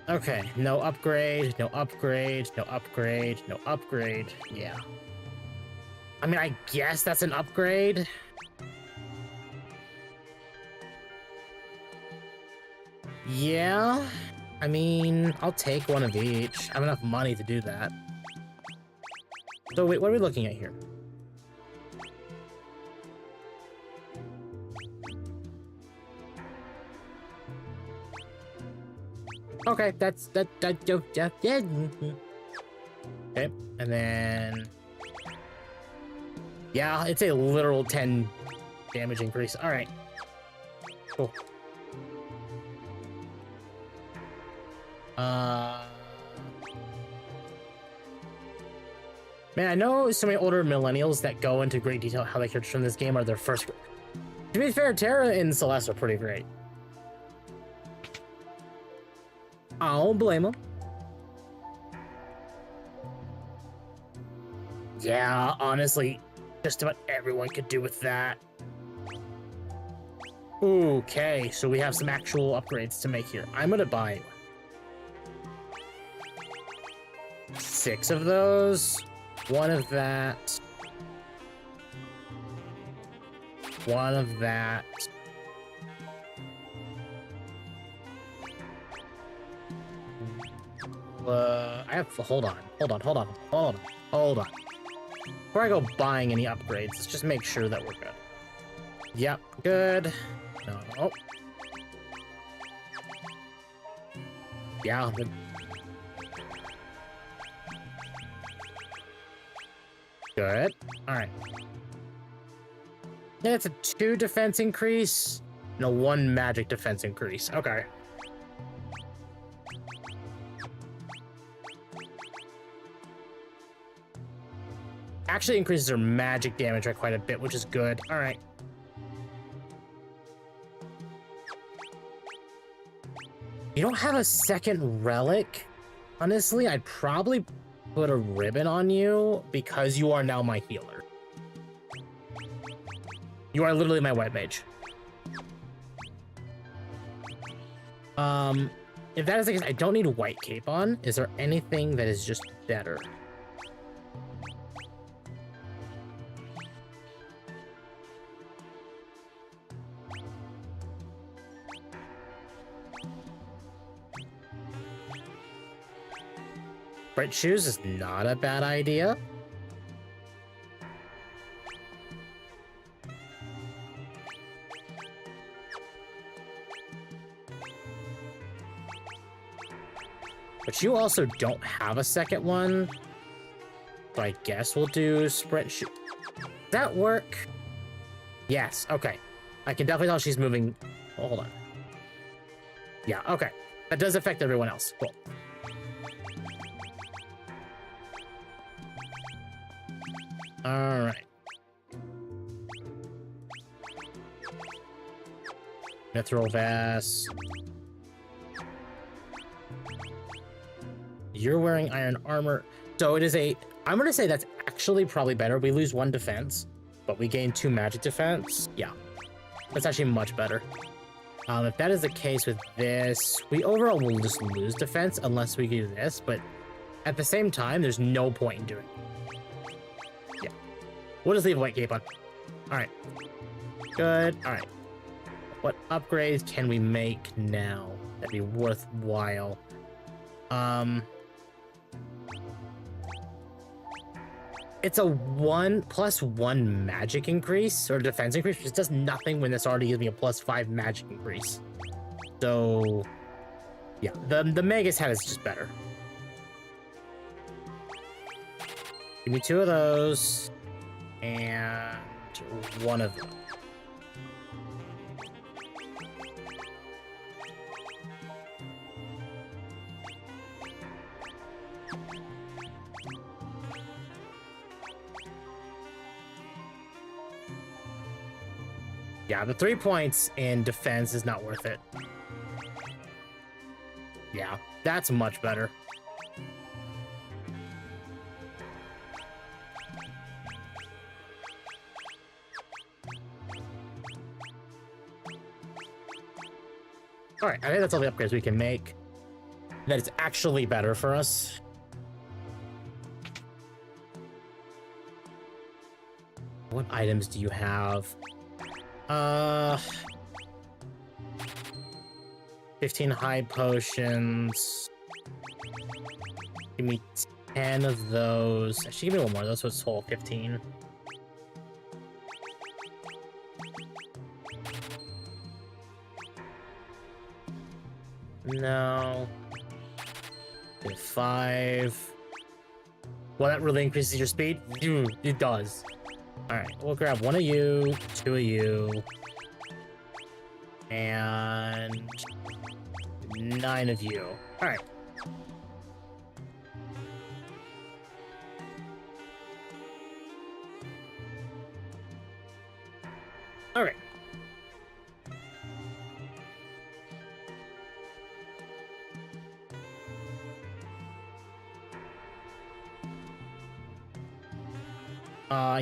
Okay, no upgrade, no upgrade, no upgrade, no upgrade. Yeah. I mean, I guess that's an upgrade. Yeah. I mean, I'll take one of each. I have enough money to do that. So wait, what are we looking at here? Okay, yeah. Okay, and then... Yeah, it's a literal 10 damage increase. Alright. Cool. Man, I know so many older millennials that go into great detail how the characters from this game are their first... To be fair, Terra and Celeste are pretty great. I don't blame them. Yeah, honestly, just about everyone could do with that. Okay, so we have some actual upgrades to make here. I'm gonna buy 6 of those. 1 of that. 1 of that. I have... Hold on. Before I go buying any upgrades, let's just make sure that we're good. Yep, good. No. Yeah, good. Good. Alright. Yeah, it's a 2 defense increase and a 1 magic defense increase. Okay. Actually increases her magic damage by quite a bit, which is good. All right. You don't have a second relic? Honestly, I'd probably put a ribbon on you because you are now my healer. You are literally my white mage. If that is the case, I don't need a white cape on. Is there anything that is just better? Bright shoes is not a bad idea. But you also don't have a second one. So I guess we'll do sprint shoe. Does that work? Yes, okay. I can definitely tell she's moving. Oh, hold on. Yeah, okay. That does affect everyone else. Cool. Alright. Mithril vest. You're wearing iron armor. So it is a... I'm going to say that's actually probably better. We lose 1 defense, but we gain 2 magic defense. Yeah. That's actually much better. If that is the case with this, we overall will just lose defense unless we do this, but at the same time, there's no point in doing it. Yeah. We'll just leave a white cape on. Alright. Good. Alright. What upgrades can we make now that'd be worthwhile? It's a 1+1 magic increase or defense increase, which does nothing when this already gives me a +5 magic increase. So, yeah, the Magus head is just better. Give me 2 of those and 1 of them. Yeah, the 3 points in defense is not worth it. Yeah, that's much better. Alright, I think that's all the upgrades we can make. That is actually better for us. What items do you have? 15 high potions. Give me 10 of those. Actually, give me 1 more of those, so it's total 15. No. 5. Well, that really increases your speed? Dude, it does. Alright, we'll grab 1 of you, 2 of you, and 9 of you. Alright. Alright.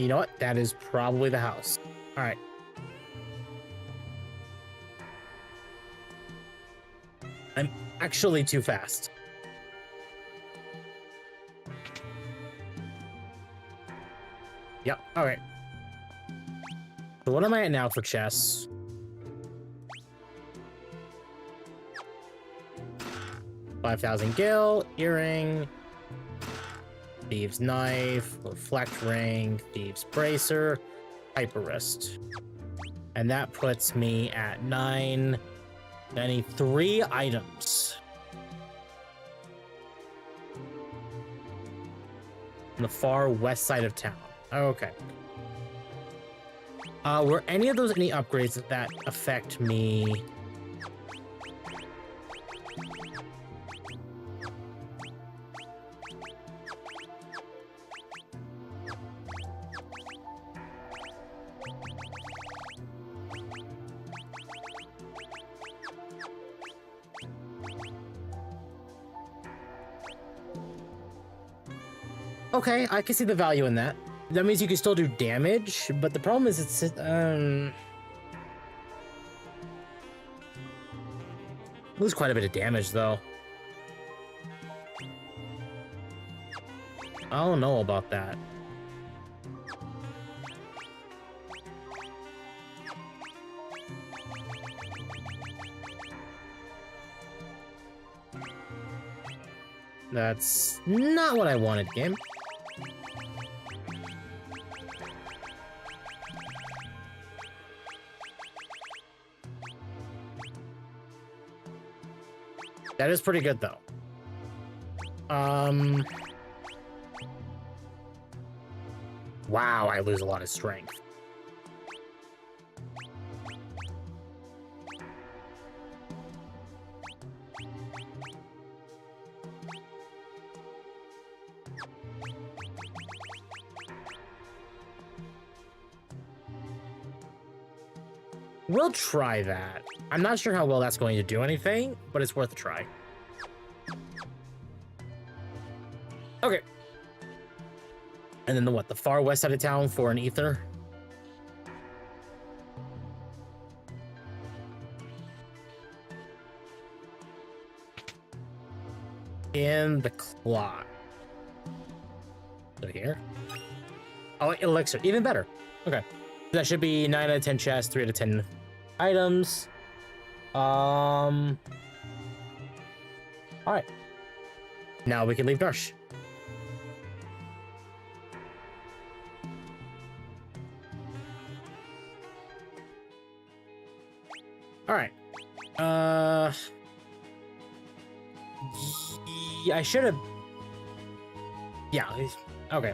You know what? That is probably the house. All right. I'm actually too fast. Yep. All right. So what am I at now for chess? $5,000 gil, earring, Thieves' Knife, Reflect Ring, Thieves' Bracer, Hyper Wrist. And that puts me at 9. I need 3 items. On the far west side of town. Okay. Were any of those any upgrades that affect me? Okay, I can see the value in that. That means you can still do damage, but the problem is it's lose quite a bit of damage though. I don't know about that. That's not what I wanted, game. That is pretty good, though. Wow, I lose a lot of strength. We'll try that. I'm not sure how well that's going to do anything, but it's worth a try. Okay. And then the far west side of town for an ether? In the clock. So here? Oh, elixir. Even better. Okay. That should be 9 out of 10 chests, 3 out of 10 items. Alright. Now we can leave Darsh. Alright. Yeah, I should have... Yeah, okay.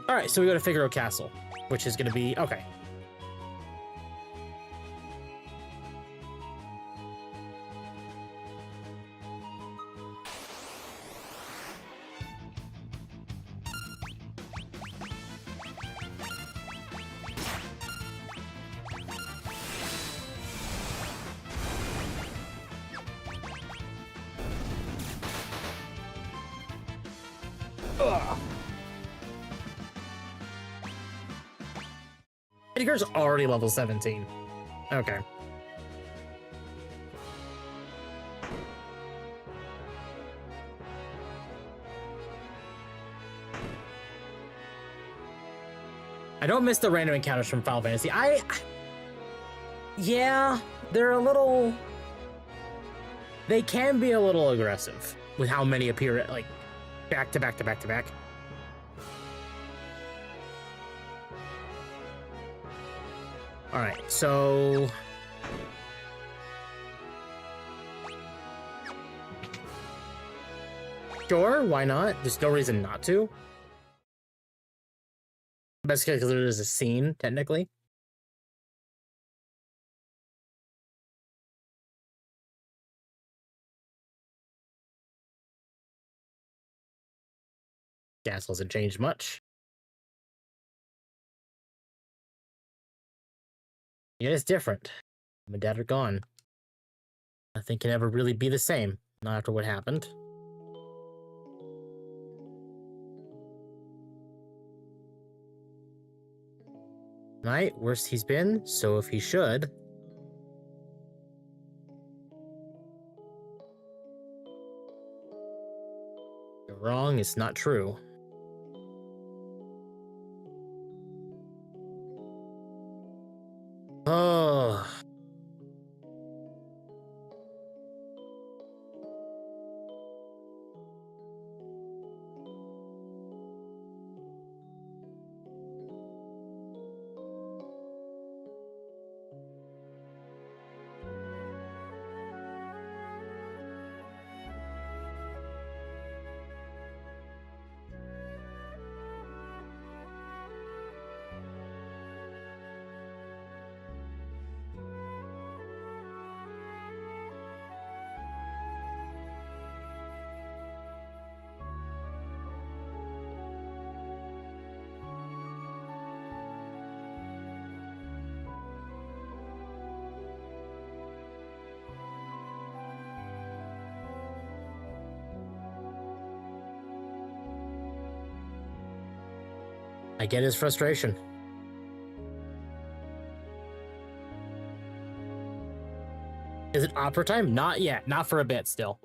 Alright, so we go to Figaro Castle, which is gonna be... Okay. Ugh. Edgar's already level 17. Okay. I don't miss the random encounters from Final Fantasy. Yeah, they're a little... They can be a little aggressive with how many appear, like, back to back to back to back. Alright, so... Sure, why not? There's no reason not to. Best because there is a scene, technically. Gas hasn't changed much. Yeah, it's different. Mom and Dad are gone. Nothing can ever really be the same, not after what happened. Right, worst he's been, so if he should. You're wrong, it's not true. Oh. I get his frustration. Is it opera time? Not yet. Not for a bit still.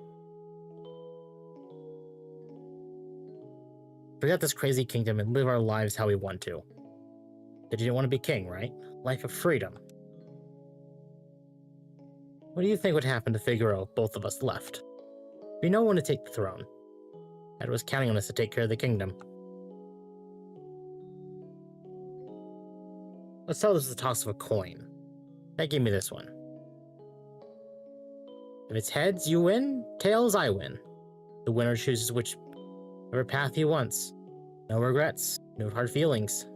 Forget this crazy kingdom and live our lives how we want to. But you didn't want to be king, right? Life of freedom. What do you think would happen to Figaro if both of us left? We know when to take the throne. Dad was counting on us to take care of the kingdom. Let's tell this is the toss of a coin. Dad gave me this one. If it's heads, you win. Tails, I win. The winner chooses whichever path he wants. No regrets. No hard feelings.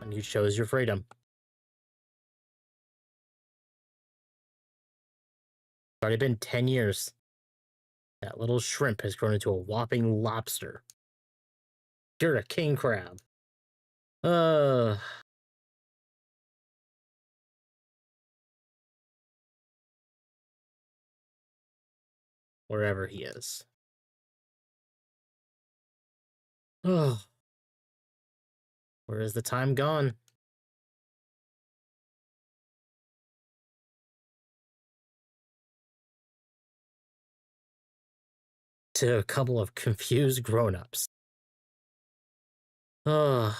And you chose your freedom. It's already been 10 years. That little shrimp has grown into a whopping lobster. You're a king crab. Wherever he is. Oh. Where is the time gone? To a couple of confused grown-ups. Oh.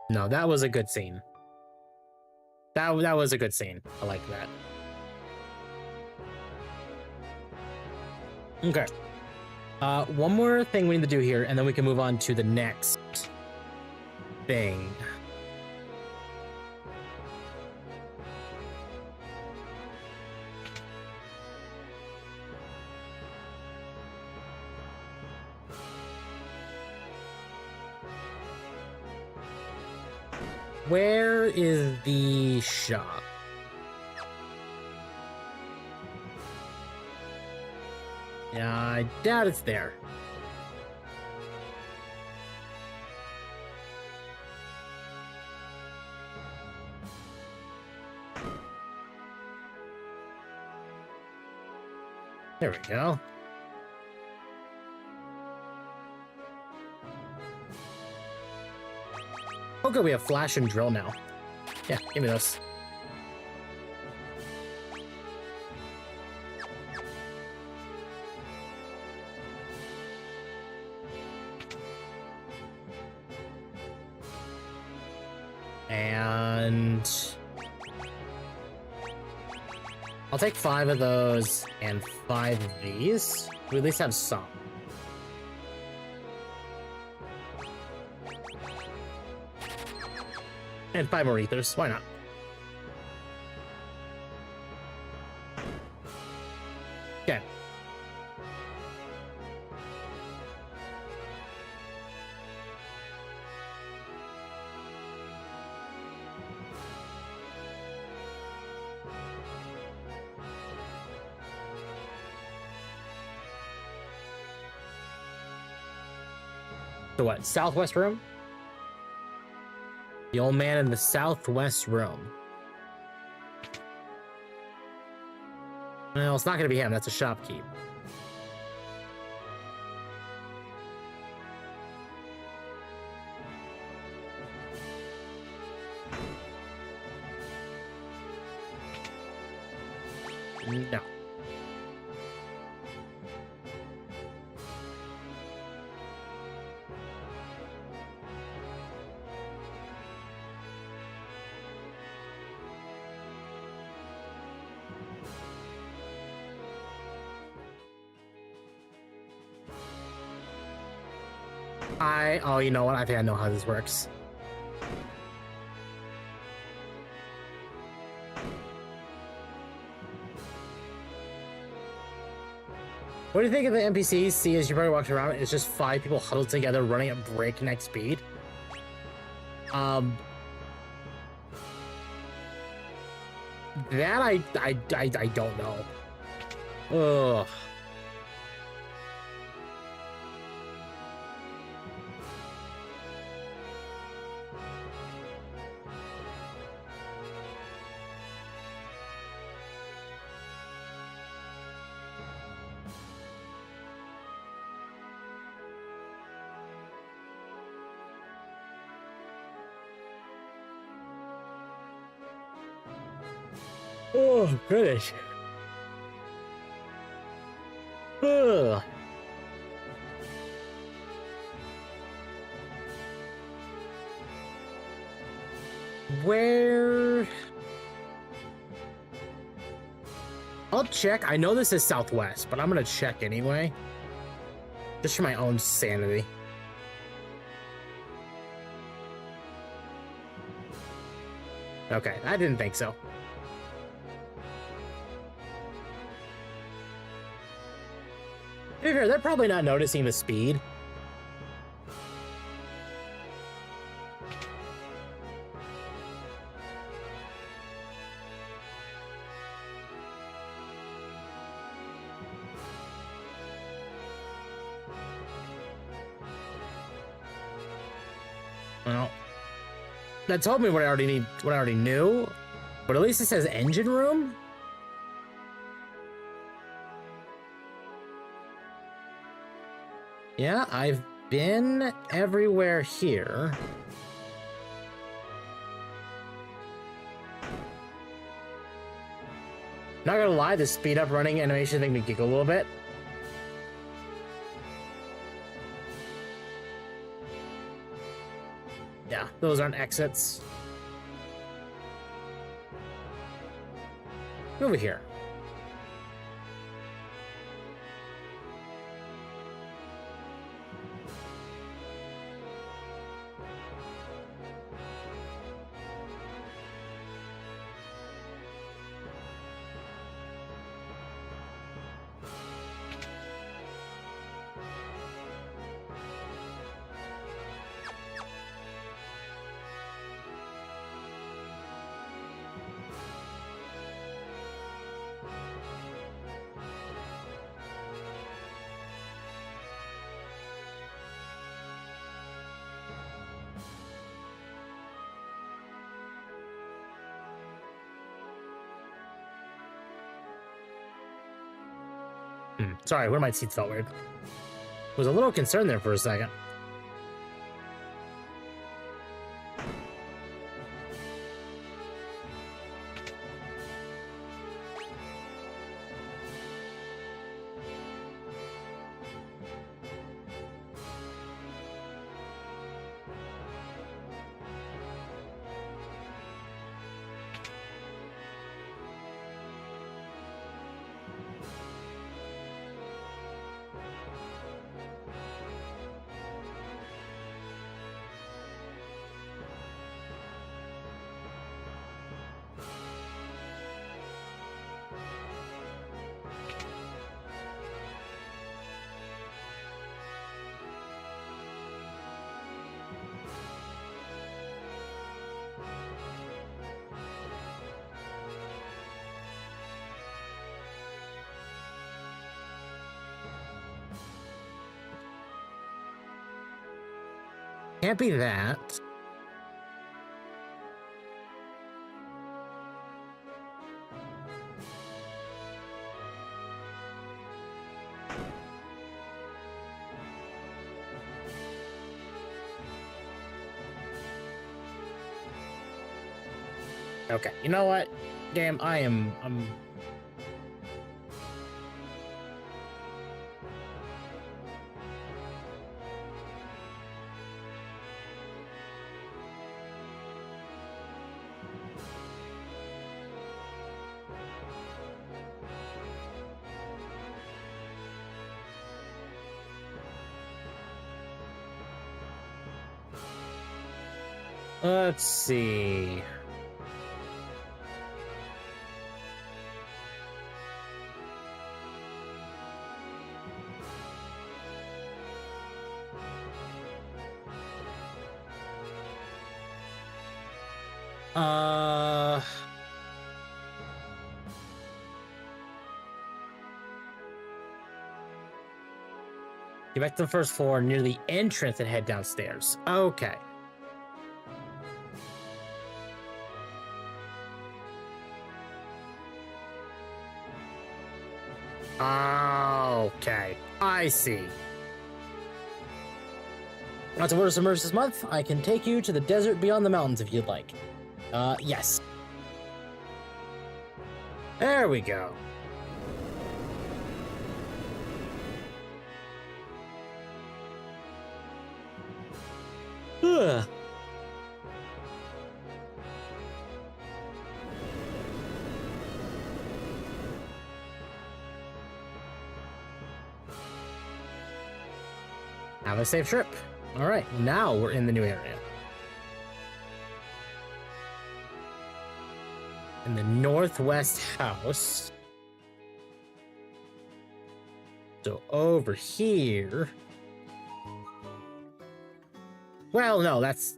No, that was a good scene. That was a good scene. I like that. Okay. One more thing we need to do here, and then we can move on to the next thing. Where is the shop? Yeah, I doubt it's there. There we go. Oh good, we have flash and drill now. Yeah, give me those. And I'll take 5 of those and 5 of these. We at least have some. And 5 more ethers, why not? Okay. So what, southwest room? The old man in the southwest room. Well, it's not gonna be him, that's a shopkeep. No. Oh, you know what? I think I know how this works. What do you think of the NPCs see as you probably walk around? It's just 5 people huddled together running at breakneck speed. That I don't know. Ugh. Oh, goodness. Ugh. Where? I'll check. I know this is southwest, but I'm gonna check anyway. Just for my own sanity. Okay, I didn't think so. To be fair, they're probably not noticing the speed. Well, that told me what I already knew, but at least it says engine room. Yeah, I've been everywhere here. Not gonna lie, the speed up running animation made me giggle a little bit. Yeah, those aren't exits. Over here. Sorry, one of my seats felt weird. Was a little concerned there for a second. Can't be that. Okay, you know what? Damn, I'm Let's see. Get back to the first floor near the entrance and head downstairs. Okay. Okay, I see. Want to order some merch this month? I can take you to the desert beyond the mountains if you'd like. Yes. There we go. Ugh. Have a safe trip. All right, now we're in the new area. In the northwest house. So over here. Well, no, that's...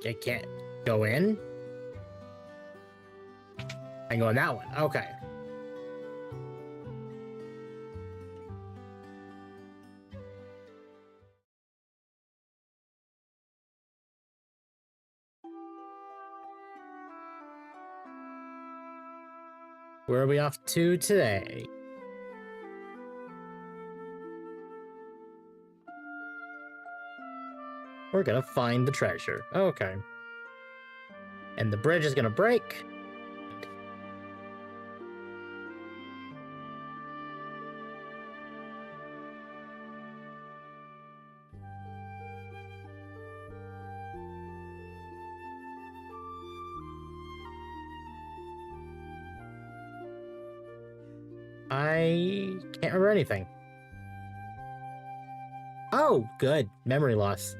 I can't go in. I can go in that one. Okay. Where are we off to today? We're gonna find the treasure. Okay. And the bridge is gonna break. I can't remember anything. Oh, good. Memory loss.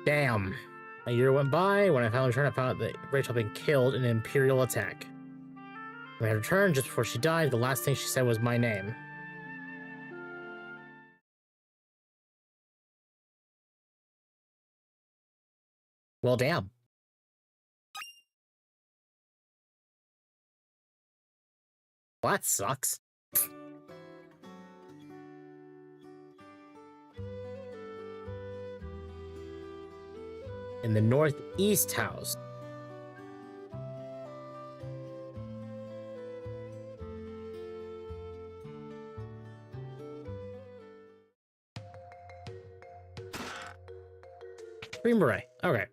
Damn. A year went by. When I finally returned, I found out that Rachel had been killed in an Imperial attack. When I returned, just before she died, the last thing she said was my name. Well, damn. Well, that sucks. In the northeast house. Green beret. Okay.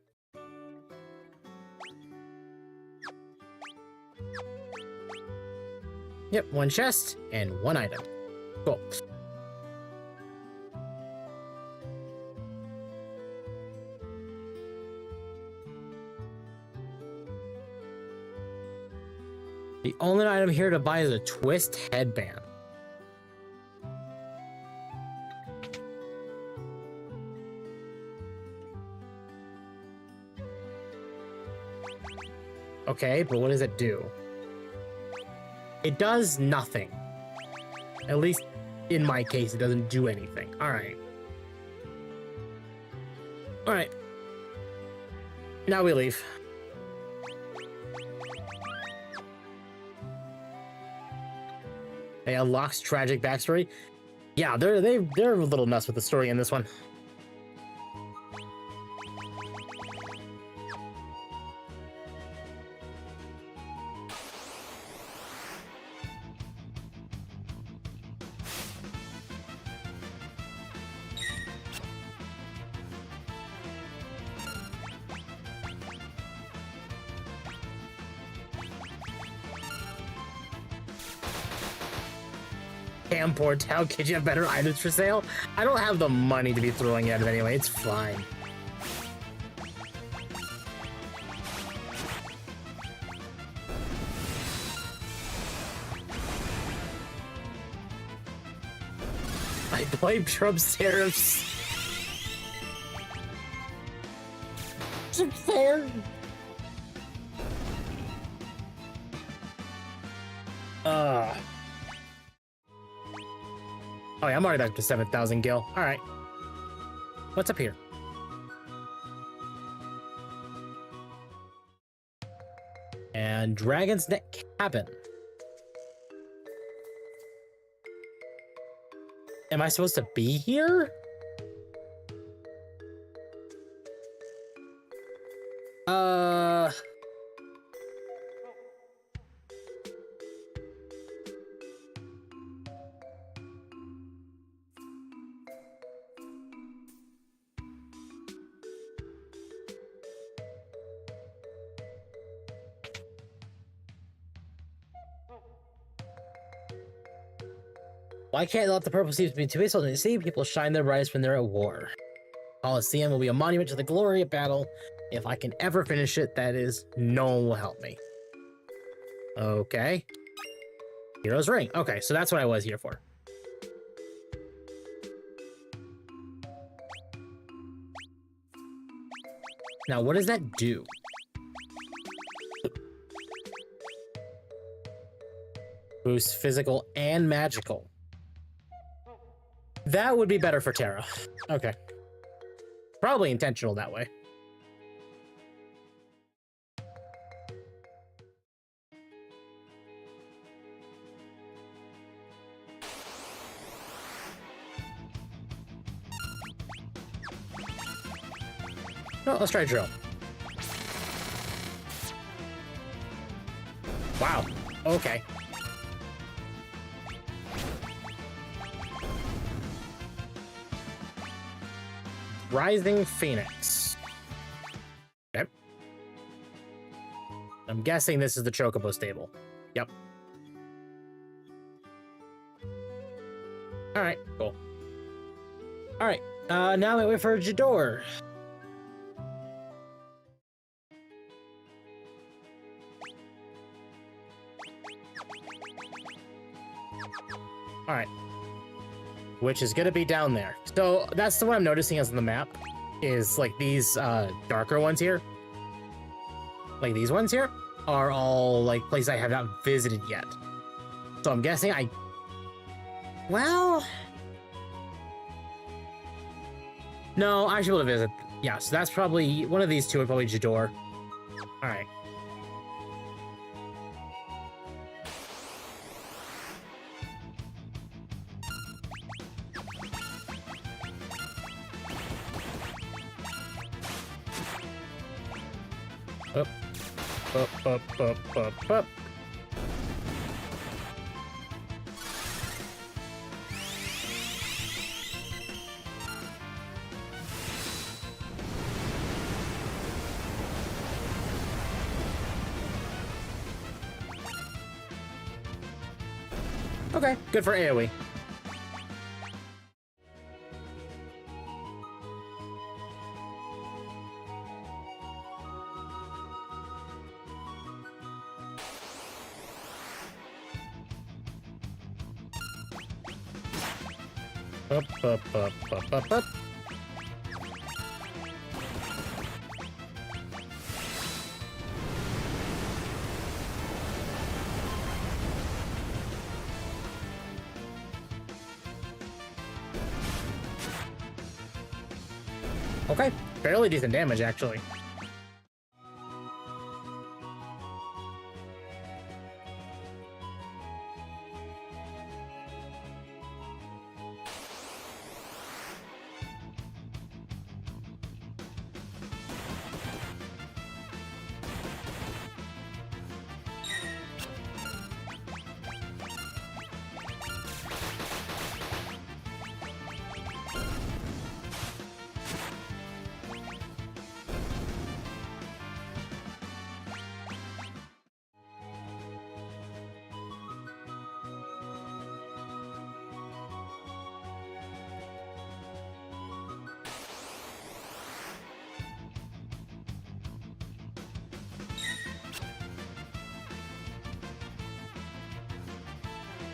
Yep, one chest and one item. Cool. The only item here to buy is a twist headband. Okay, but what does it do? It does nothing. At least in my case, it doesn't do anything. Alright. Alright. Now we leave. It unlocks tragic backstory. Yeah, they're a little nuts with the story in this one. Port, how could you have better items for sale? I don't have the money to be throwing at it anyway. It's fine. I blame Trump's tariffs. Is it fair? Oh yeah, I'm already back to 7,000 gil. All right. What's up here? And Dragon's Neck Cabin. Am I supposed to be here? Why can't I let the purple seems to be too peaceful to see people shine their brightest when they're at war? Coliseum will be a monument to the glory of battle. If I can ever finish it, that is, no one will help me. Okay. Hero's Ring. Okay, so that's what I was here for. Now, what does that do? Boost physical and magical. That would be better for Terra. Okay. Probably intentional that way. No, let's try drill. Wow. Okay. Rising Phoenix. Okay. I'm guessing this is the Chocobo stable. Yep. All right, cool. All right, now I wait for Jador. All right. Which is gonna be down there. So that's the one I'm noticing as on the map, is like these darker ones here. Like these ones here are all like places I have not visited yet. So I'm guessing well, no, I should be able to visit. Yeah, so that's probably one of these two, and probably Jador. All right. Up. Okay, good for AoE. Up. Okay, fairly decent damage, actually.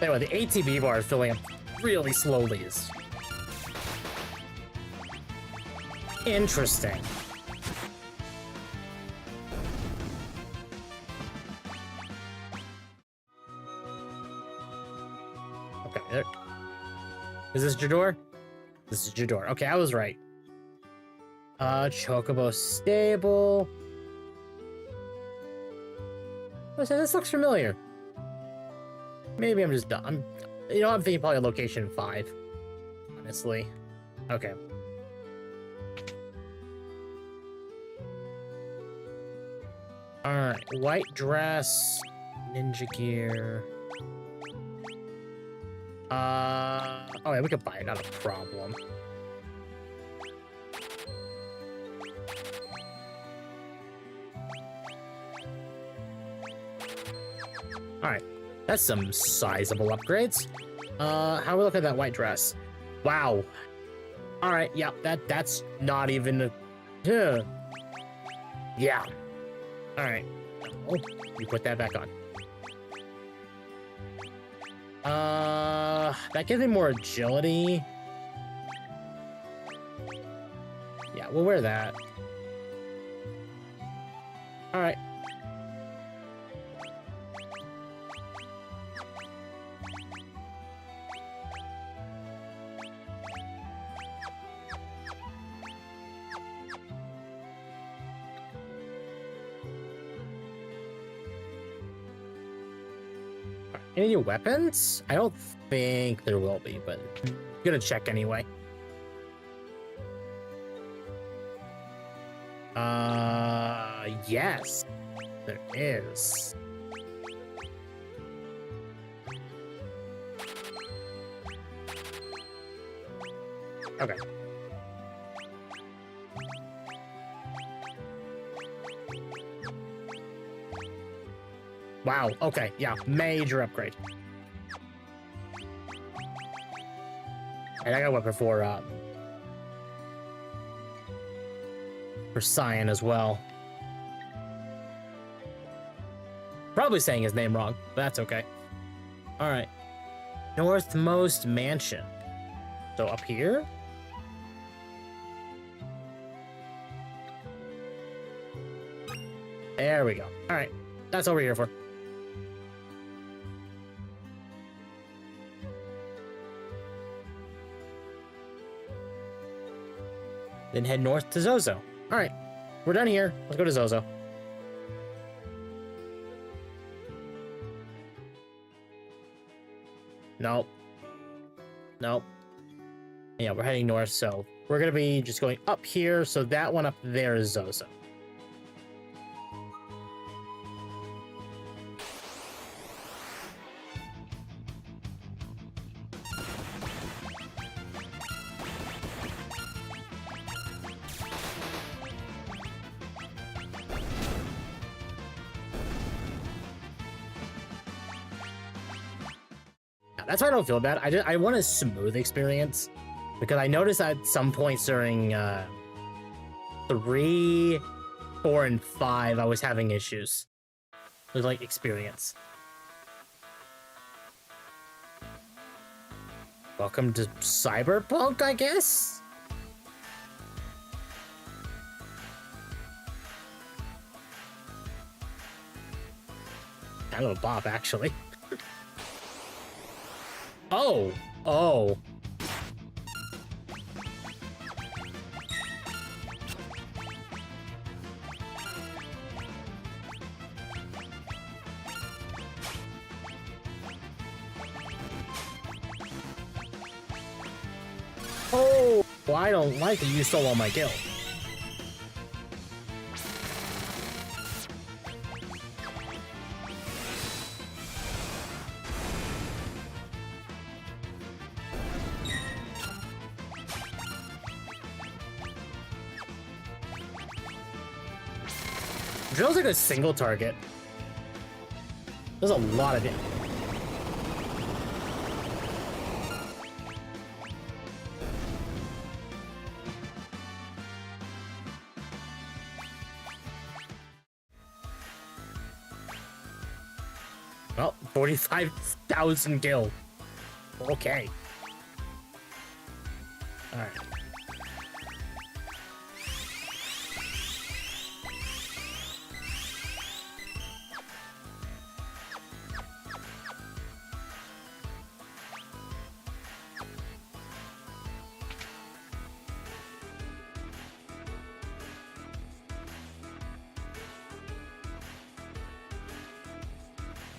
Anyway, the ATB bar is filling up really slowly. Interesting. Okay, there. Is this your door? This is your door. Okay, I was right. Chocobo stable. Oh, so this looks familiar. Maybe I'm just dumb. I'm thinking probably location 5. Honestly. Okay. Alright, white dress, ninja gear. Oh yeah, we could buy it, not a problem. Alright, that's some sizable upgrades. How we look at that white dress? Wow. Alright, yeah, that's not even a... Yeah. Alright. Oh, you put that back on. That gives me more agility. Yeah, we'll wear that. Alright. Any new weapons? I don't think there will be, but I'm gonna check anyway. Yes, there is. Okay. Wow, okay, yeah, major upgrade. And I got a weapon for Cyan as well. Probably saying his name wrong, but that's okay. Alright. Northmost Mansion. So up here? There we go. Alright, that's what we're here for. Then head north to Zozo. Alright, we're done here. Let's go to Zozo. Nope. Nope. Yeah, we're heading north, so we're gonna be just going up here, so that one up there is Zozo. That's why I don't feel bad. I want a smooth experience because I noticed at some points during 3, 4, and 5 I was having issues with like experience. Welcome to Cyberpunk, I guess? Kind of a bop, actually. Oh, oh. Oh, well, I don't like that you stole all my kill. Drill's like a single target. There's a lot of it. Well, 45,000 gil. Okay. Alright.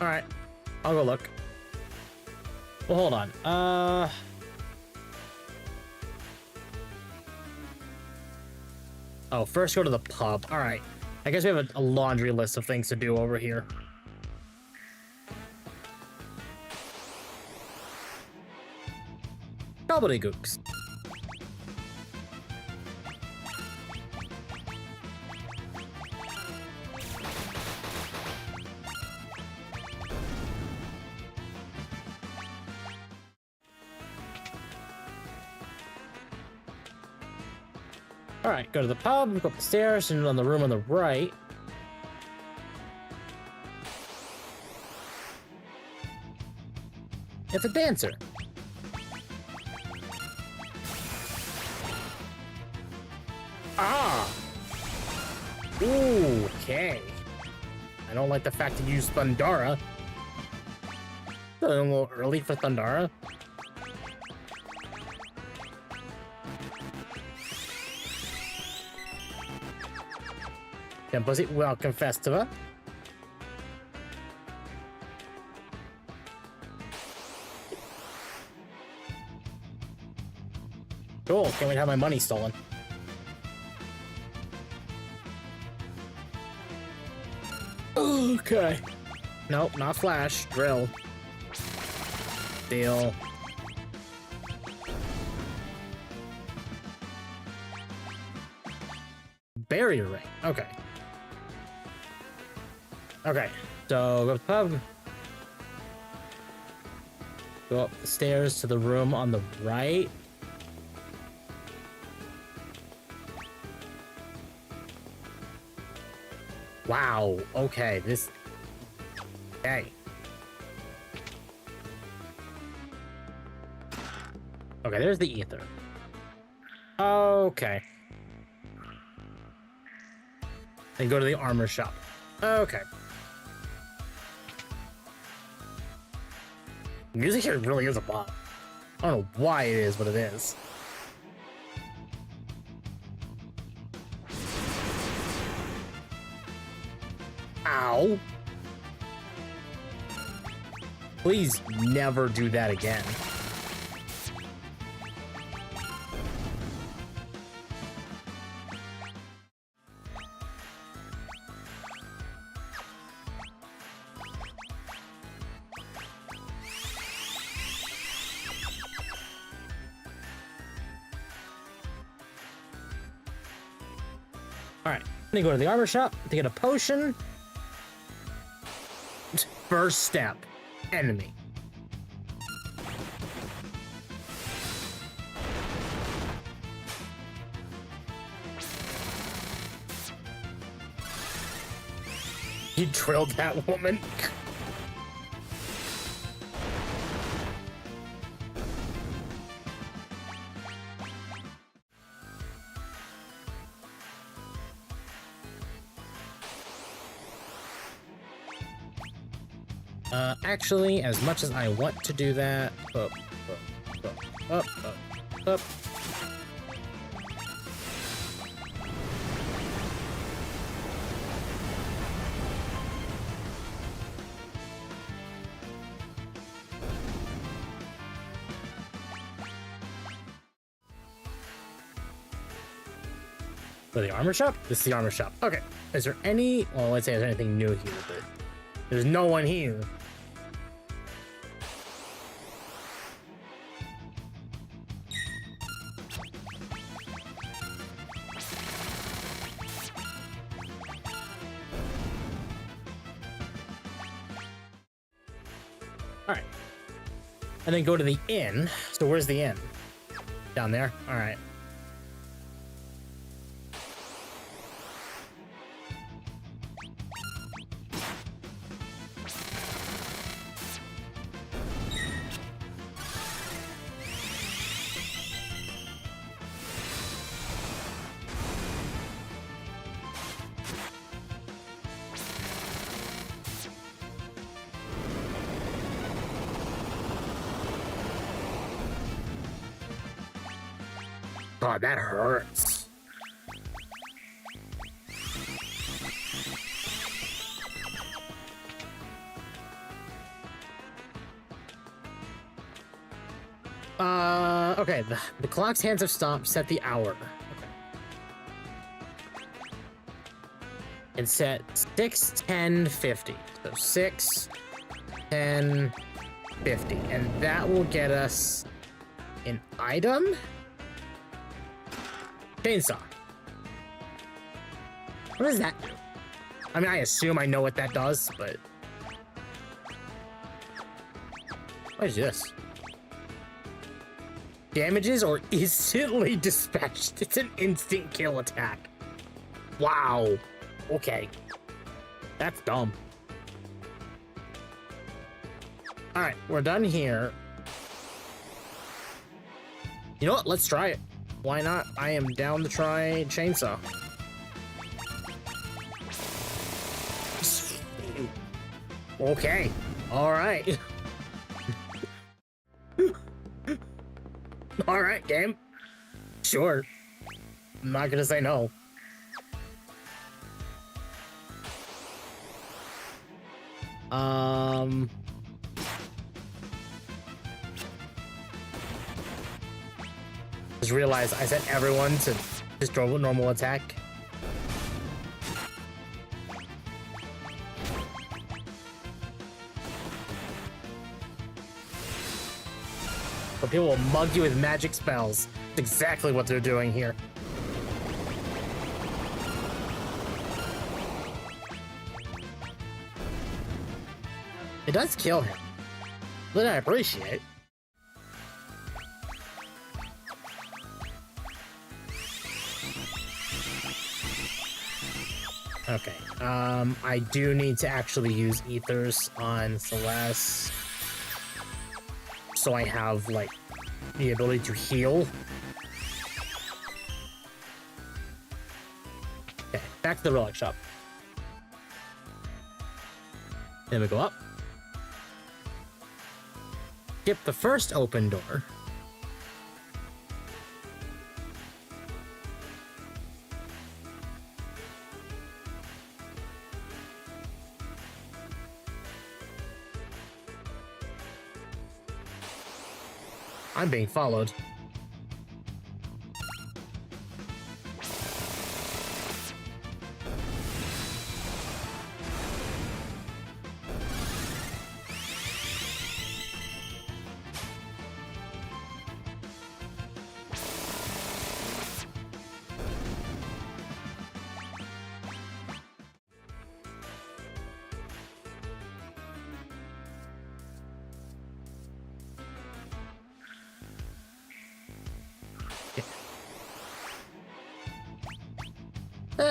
All right, I'll go look. Well, hold on. Oh, first go to the pub. All right. I guess we have a laundry list of things to do over here. Gobbledygooks. All right, go to the pub, go up the stairs, and on the room on the right. It's a dancer. Ah! Ooh, okay. I don't like the fact that you use Thundara. A little early for Thundara. Temposit Welcome Festival. Cool, can't wait to have my money stolen. Okay. Nope, not Flash. Drill. Deal. Barrier ring. Okay. Okay. So go to the pub. Go up the stairs to the room on the right. Wow. Okay. This. Okay. Okay, there's the ether. Okay. Then go to the armor shop. Okay. Music here really is a bop. I don't know why it is, but it is. Ow. Please never do that again. Alright, then go to the armor shop to get a potion. First step, enemy. You drilled that woman. Actually, as much as I want to do that, up. For the armor shop? This is the armor shop. Okay. Is there any... Well, let's say there's anything new here, but... There's no one here. Alright. And then go to the inn. So where's the inn? Down there? Alright. God, that hurts. Okay, the clock's hands have stopped. Set the hour. Okay. And set 6, 10, 50. So 6, 10, 50. And that will get us an item? Chainsaw. What does that do? I mean, I assume I know what that does, but... What is this? Damages or instantly dispatched. It's an instant kill attack. Wow. Okay. That's dumb. Alright, we're done here. You know what? Let's try it. Why not? I am down to try chainsaw. Okay. Alright. Alright, game. Sure. I'm not gonna say no. Just realized I set everyone to just throw a normal attack. But people will mug you with magic spells. That's exactly what they're doing here. It does kill him. That I appreciate. Okay, I do need to actually use ethers on Celeste. So I have, like, the ability to heal. Okay, back to the relic shop. Then we go up. Skip the first open door. I'm being followed.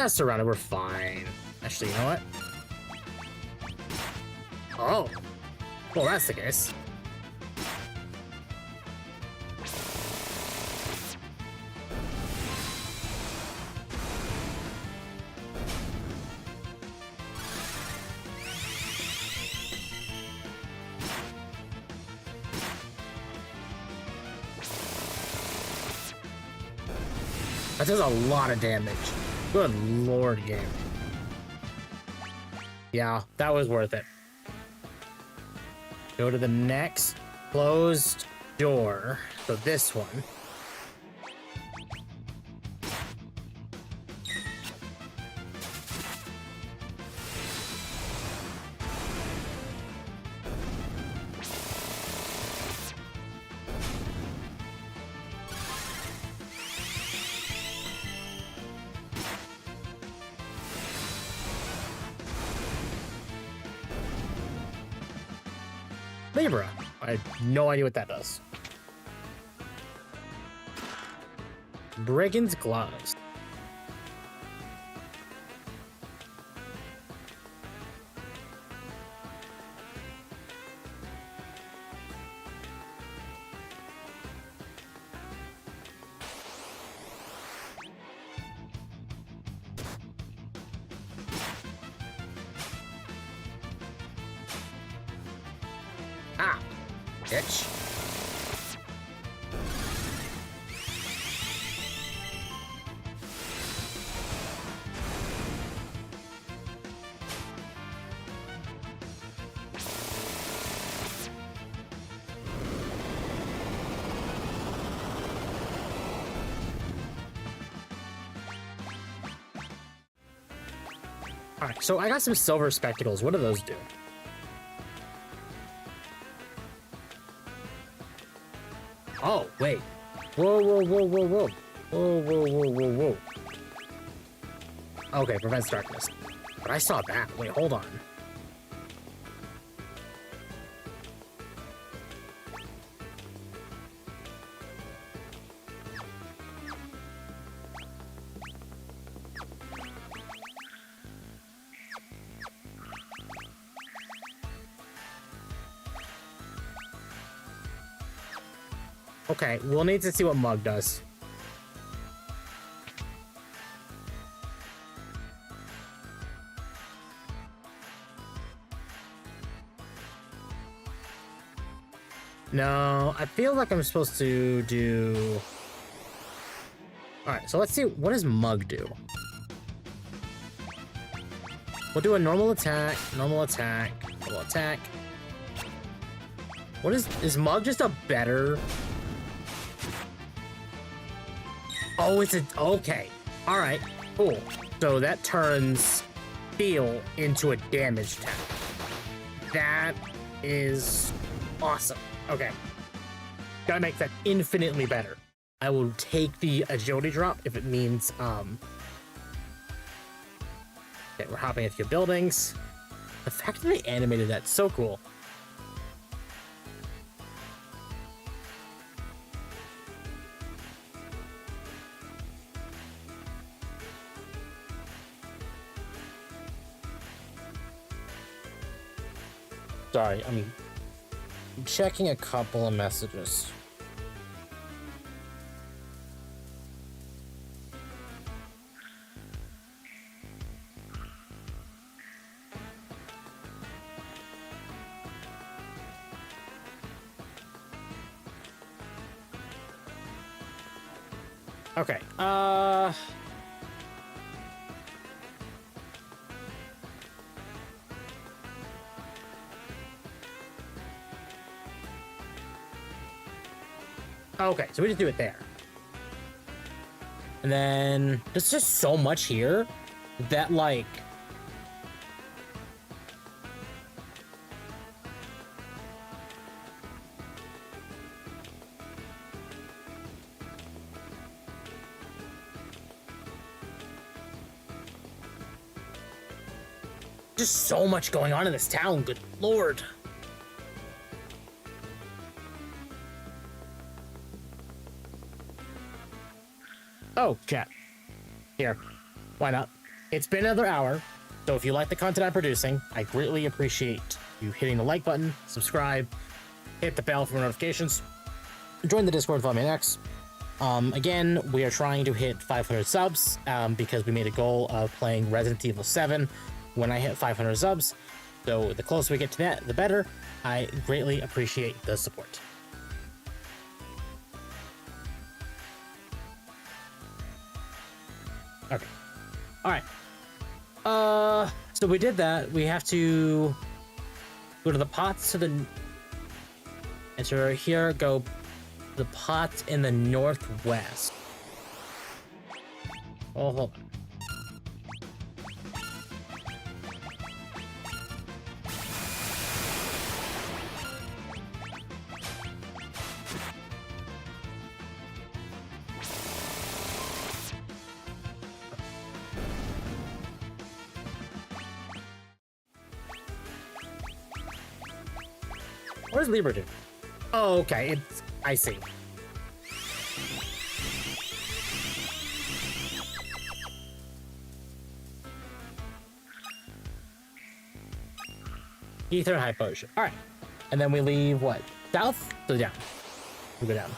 Surrounded, we're fine. Actually, you know what? Oh. Well, that's the case. That does a lot of damage. Good lord, game. Yeah, that was worth it. Go to the next closed door. So this one. Libra. I have no idea what that does. Brigand's Gloves. Ah, bitch. Alright, so I got some silver spectacles. What do those do? Oh, wait. Whoa, whoa, whoa, whoa, whoa. Whoa, whoa, whoa, whoa, whoa. Okay, prevents darkness. But I saw that. Wait, hold on. Okay, we'll need to see what Mug does. No, I feel like I'm supposed to do... Alright, so let's see. What does Mug do? We'll do a normal attack, normal attack, normal attack. What is Mug just a better... Oh, it's a... Okay. Alright, cool. So that turns Feel into a damage attack. That is awesome. Okay. Gotta make that infinitely better. I will take the agility drop if it means, Okay, we're hopping a few buildings. The fact that they animated that's so cool. Sorry, I'm checking a couple of messages. Okay, okay, so we just do it there. And then there's just so much here that, like, just so much going on in this town, good lord. Oh, chat. Here. Why not? It's been another hour, so if you like the content I'm producing, I greatly appreciate you hitting the like button, subscribe, hit the bell for notifications, join the Discord, follow me on X. Again, we are trying to hit 500 subs, because we made a goal of playing Resident Evil 7 when I hit 500 subs. So the closer we get to that, the better. I greatly appreciate the support. Okay. All right. So we did that. We have to go to the pots to the... Enter here, go the pots in the northwest. Oh, hold on. Where's Libra do? Oh, okay. It's... I see. Ether high potion. All right. And then we leave what? South? So down. We go down.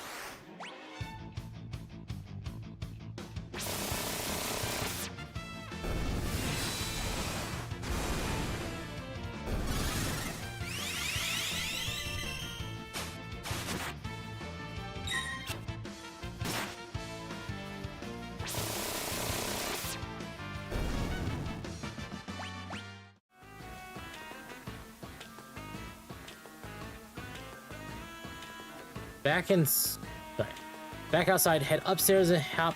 Back outside, head upstairs and hop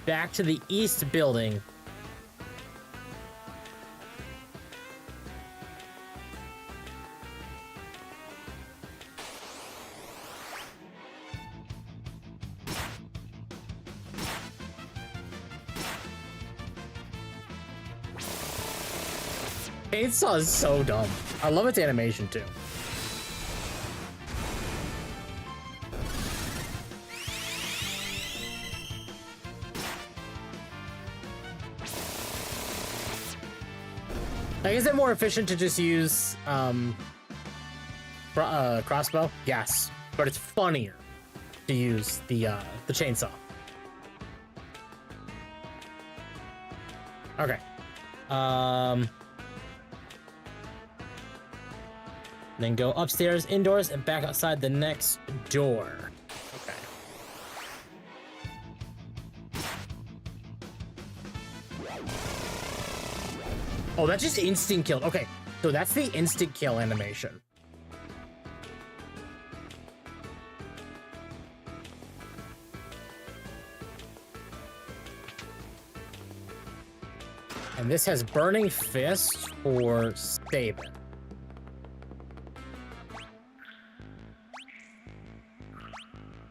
back to the east building. Chainsaw is so dumb. I love its animation too. Like, is it more efficient to just use crossbow? Yes, but it's funnier to use the chainsaw. Okay. Then go upstairs, indoors, and back outside the next door. Okay. Oh, that just instant killed. Okay, so that's the instant kill animation. And this has Burning Fist for Saban.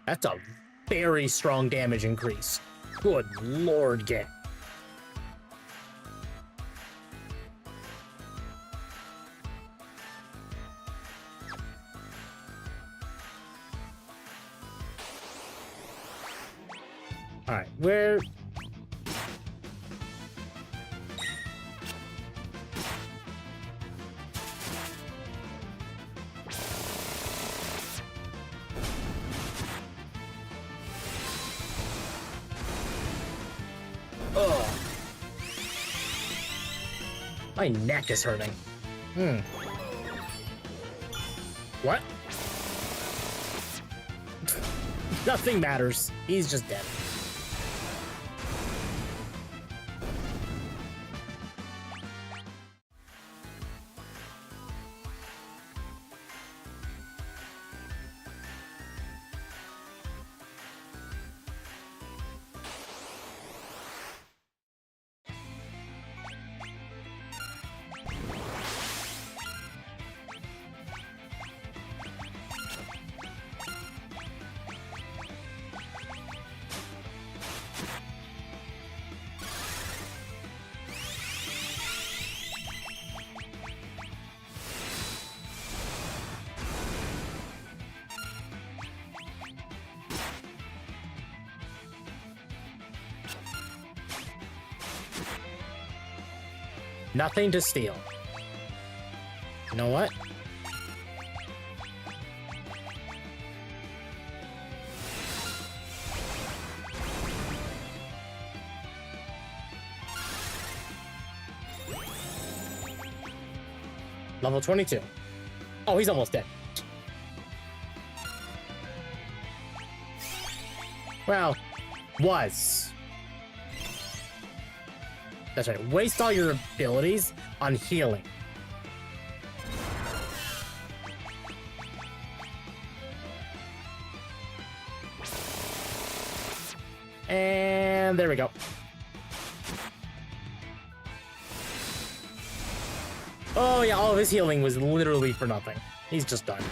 That's a very strong damage increase. Good lord, game. All right, where? Ugh. My neck is hurting. What? Nothing matters. He's just dead. Nothing to steal. You know what? Level 22. Oh, he's almost dead. Well, was. That's right. Waste all your abilities on healing. And there we go. Oh yeah, all of his healing was literally for nothing. He's just done.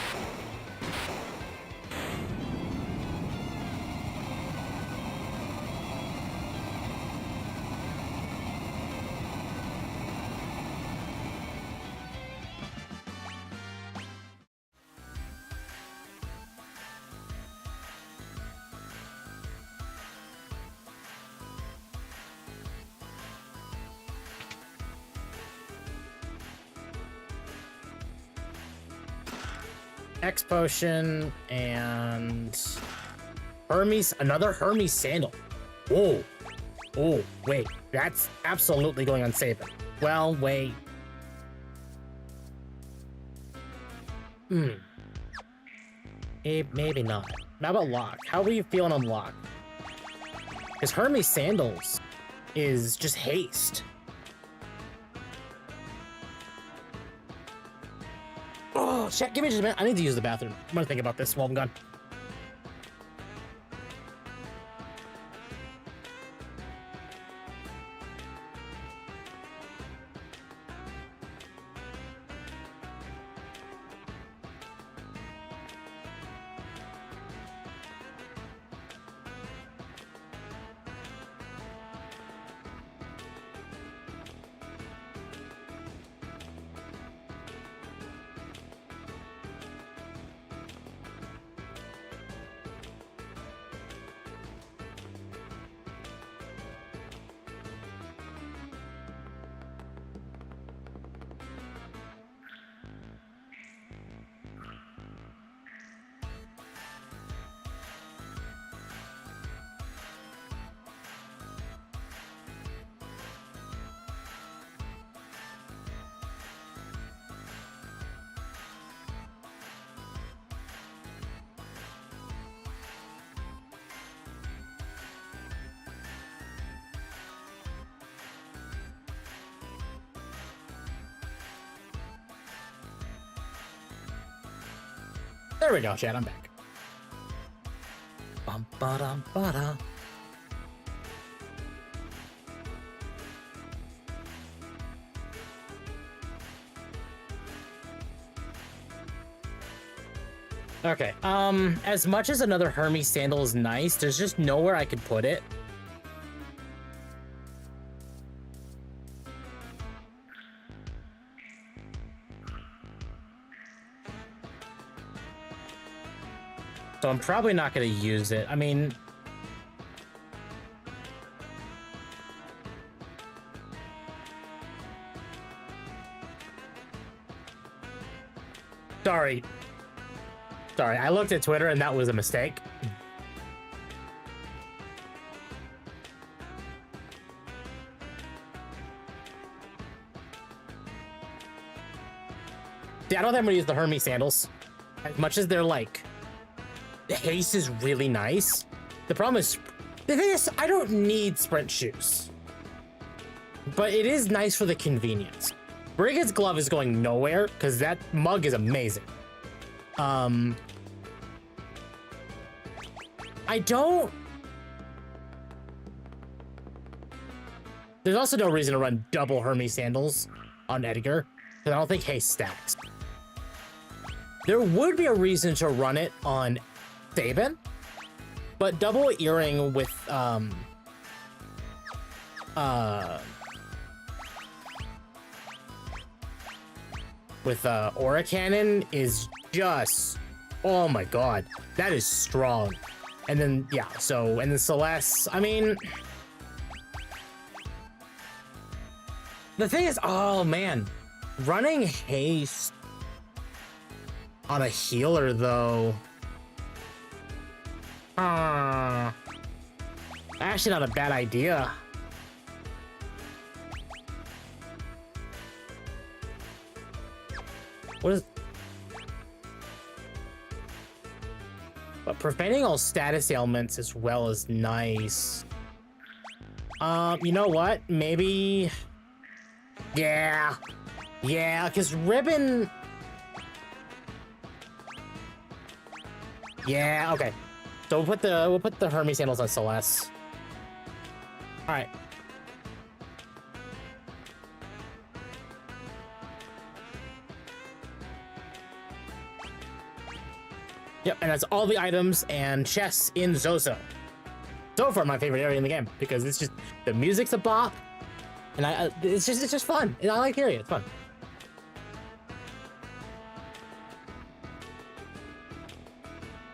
X potion and Hermes, another Hermes sandal. Whoa. Oh, wait, that's absolutely going on Saban. Well, wait. Maybe not. How about Locke? How are you feeling on Locke? Because Hermes sandals is just haste. Oh, shit, give me just a minute. I need to use the bathroom. I'm gonna think about this while I'm gone. There we go, chat. I'm back. Bum, ba-dum, ba-da. Okay, as much as another Hermes sandal is nice, there's just nowhere I could put it. So I'm probably not going to use it. I mean... Sorry. Sorry, I looked at Twitter and that was a mistake. See, I don't think I'm going to use the Hermes sandals. As much as they're like... The haste is really nice. The problem is, the thing is, I don't need sprint shoes. But it is nice for the convenience. Brigand's glove is going nowhere because that mug is amazing. I don't... There's also no reason to run double Hermes sandals on Edgar because I don't think haste stacks. There would be a reason to run it on Sabin, but double earring with aura cannon is just, oh my god, that is strong. And then yeah, so and then Celeste, I mean, the thing is, oh man, running haste on a healer though, actually not a bad idea. What is... But preventing all status ailments as well is nice. You know what? Maybe... Yeah. Yeah, because Ribbon... Yeah, okay. So we'll put the Hermes sandals on Celeste. Alright. Yep, and that's all the items and chests in Zozo. So far, my favorite area in the game because it's just the music's a bop, and it's just fun. And I like the area; it's fun.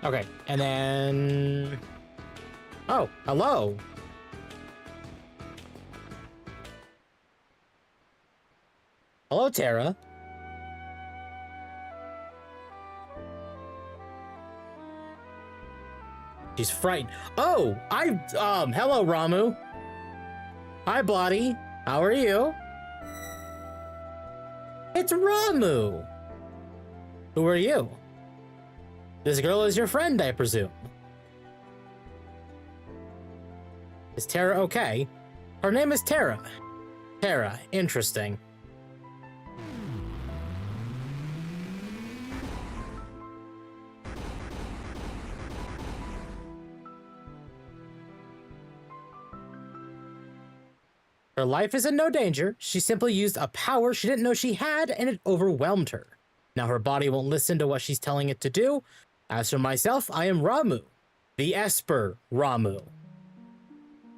Okay, and then oh, hello. Hello, Terra. She's frightened. Oh, hello, Ramu. Hi, Blotty. How are you? It's Ramu. Who are you? This girl is your friend, I presume. Is Terra okay? Her name is Terra. Terra, interesting. Her life is in no danger. She simply used a power she didn't know she had, and it overwhelmed her. Now her body won't listen to what she's telling it to do. As for myself, I am Ramu. The Esper Ramu.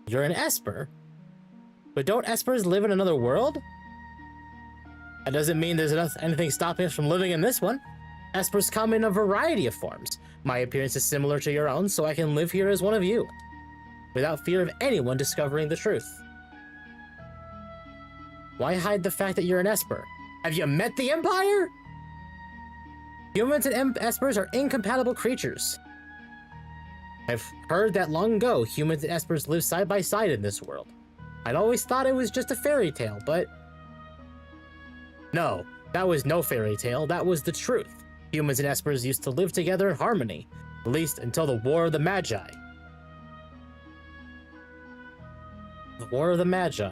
You're an Esper? But don't Espers live in another world? That doesn't mean there's anything stopping us from living in this one. Espers come in a variety of forms. My appearance is similar to your own, so I can live here as one of you, without fear of anyone discovering the truth. Why hide the fact that you're an Esper? Have you met the Empire? Humans and Espers are incompatible creatures. I've heard that long ago, humans and Espers live side by side in this world. I'd always thought it was just a fairy tale, but... No, that was no fairy tale, that was the truth. Humans and Espers used to live together in harmony, at least until the War of the Magi. The War of the Magi.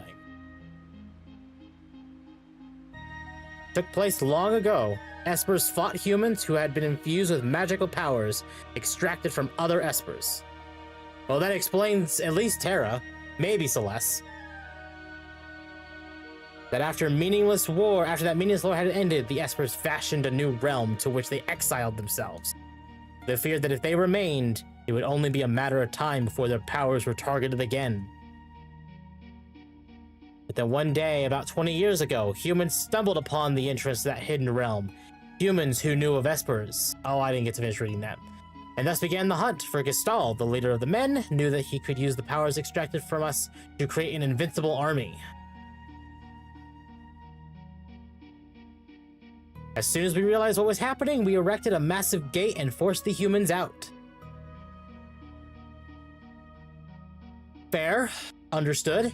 took place long ago. Espers fought humans who had been infused with magical powers extracted from other Espers. Well, that explains at least Terra, maybe Celeste. That after that meaningless war had ended, the Espers fashioned a new realm to which they exiled themselves. They feared that if they remained, it would only be a matter of time before their powers were targeted again. But then one day, about 20 years ago, humans stumbled upon the entrance of that hidden realm. Humans who knew of Espers. Oh, I didn't get to finish reading that. And thus began the hunt for Gestalt. The leader of the men knew that he could use the powers extracted from us to create an invincible army. As soon as we realized what was happening, we erected a massive gate and forced the humans out. Fair. Understood.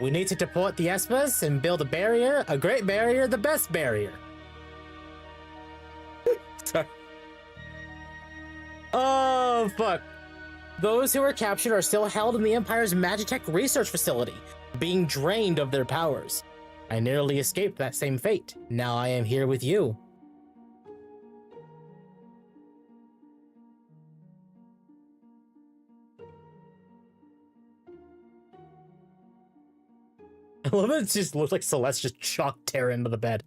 We need to deport the Espers and build a barrier, a great barrier, the best barrier. Sorry. Oh, fuck. Those who were captured are still held in the Empire's Magitech research facility, being drained of their powers. I narrowly escaped that same fate. Now I am here with you. I love it. It just looks like Celeste just chalked Terra into the bed.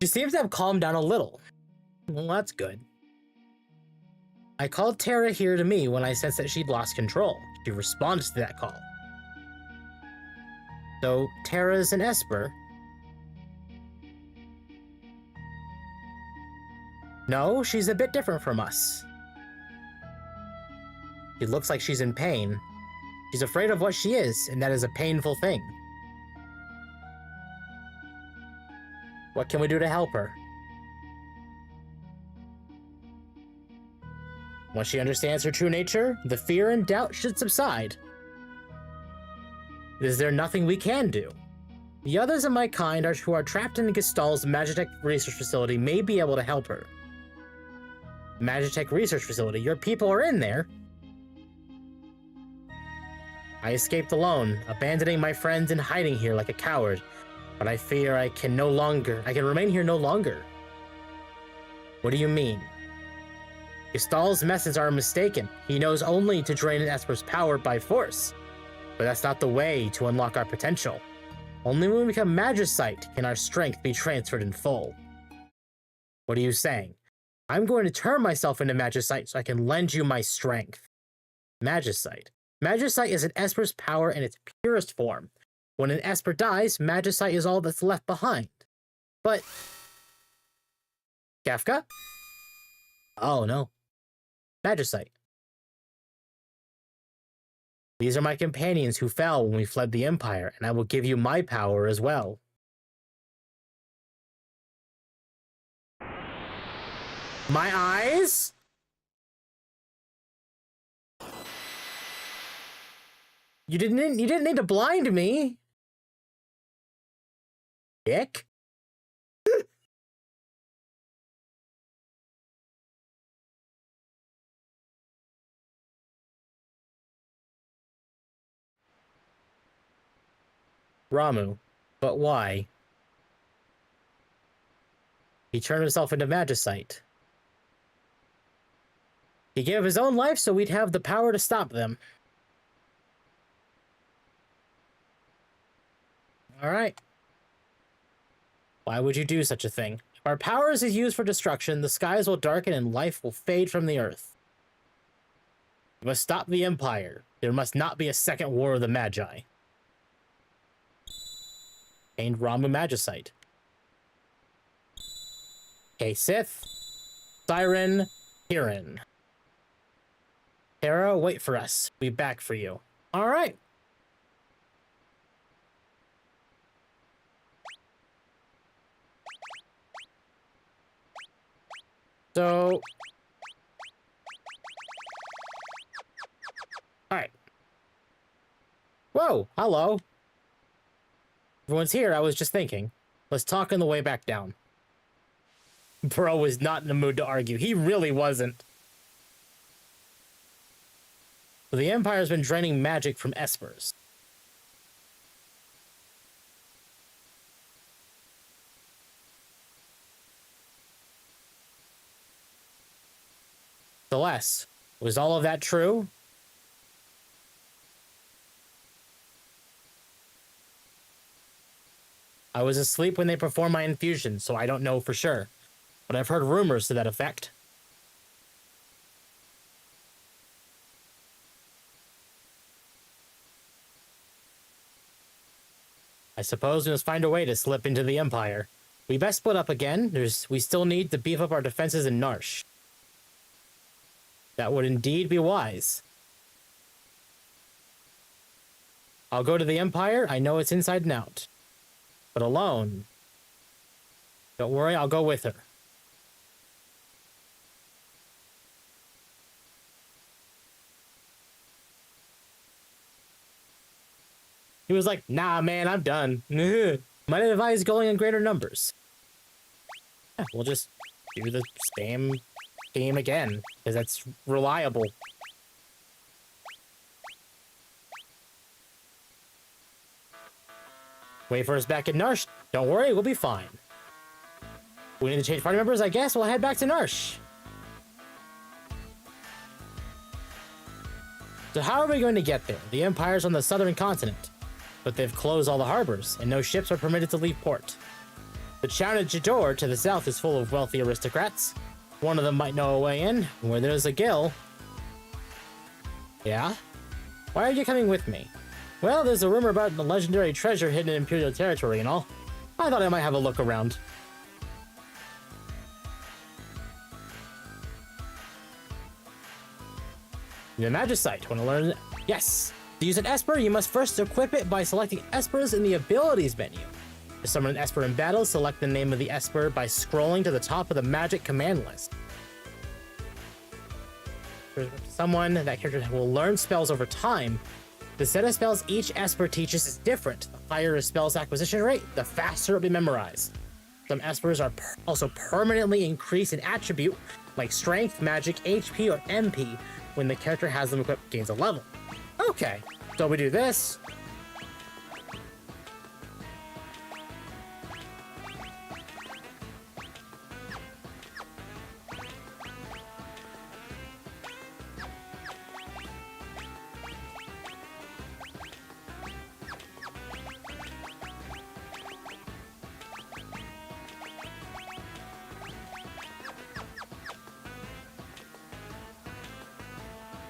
She seems to have calmed down a little. Well, that's good. I called Terra here to me when I sensed that she'd lost control. She responded to that call. So, Terra's an Esper. No, she's a bit different from us. She looks like she's in pain. She's afraid of what she is, and that is a painful thing. What can we do to help her? Once she understands her true nature, the fear and doubt should subside. Is there nothing we can do? The others of my kind who are trapped in Gestalt's Magitech research facility may be able to help her. Magitech research facility, your people are in there. I escaped alone, abandoning my friends and hiding here like a coward. But I fear I can remain here no longer. What do you mean? Gestalt's methods are mistaken. He knows only to drain an Esper's power by force. But that's not the way to unlock our potential. Only when we become Magicite can our strength be transferred in full. What are you saying? I'm going to turn myself into Magicite so I can lend you my strength. Magicite. Magicite is an Esper's power in its purest form. When an Esper dies, Magicite is all that's left behind. But... Kafka? Oh no. Magicite. These are my companions who fell when we fled the Empire, and I will give you my power as well. My eyes? You didn't need to blind me. Dick? Ramu. But why? He turned himself into Magicite. He gave his own life so we'd have the power to stop them. Alright. Why would you do such a thing? If our powers is used for destruction, the skies will darken and life will fade from the earth. We must stop the Empire. There must not be a second War of the Magi. Named Ramu Magicite. Okay, Sith. Siren. Kirin. Terra, wait for us. We'll be back for you. Alright. So... Alright. Whoa, hello. Everyone's here, I was just thinking. Let's talk on the way back down. Bro was not in the mood to argue. He really wasn't. So the Empire's been draining magic from espers. Celeste, was all of that true? I was asleep when they performed my infusion, so I don't know for sure. But I've heard rumors to that effect. I suppose we must find a way to slip into the Empire. We best split up again. We still need to beef up our defenses in Narsh. That would indeed be wise. I'll go to the Empire. I know it's inside and out. But alone. Don't worry, I'll go with her. He was like, nah, man, I'm done. Might advise going in greater numbers. Yeah, we'll just do the same game again, because that's reliable. Wait for us back in Narsh. Don't worry, we'll be fine. We need to change party members, I guess. We'll head back to Narsh. So how are we going to get there? The Empire's on the southern continent, but they've closed all the harbors, and no ships are permitted to leave port. The town of Jador to the south is full of wealthy aristocrats. One of them might know a way in. Where there's a gill. Yeah? Why are you coming with me? Well, there's a rumor about the legendary treasure hidden in Imperial territory and all. I thought I might have a look around. The Magicite. Want to learn? Yes! To use an Esper, you must first equip it by selecting Espers in the Abilities menu. To summon an Esper in battle, select the name of the Esper by scrolling to the top of the Magic command list. For someone, that character will learn spells over time. The set of spells each Esper teaches is different. The higher a spell's acquisition rate, the faster it'll be memorized. Some Espers are also permanently increased in attribute, like Strength, Magic, HP, or MP, when the character has them equipped gains a level. Okay, so we do this.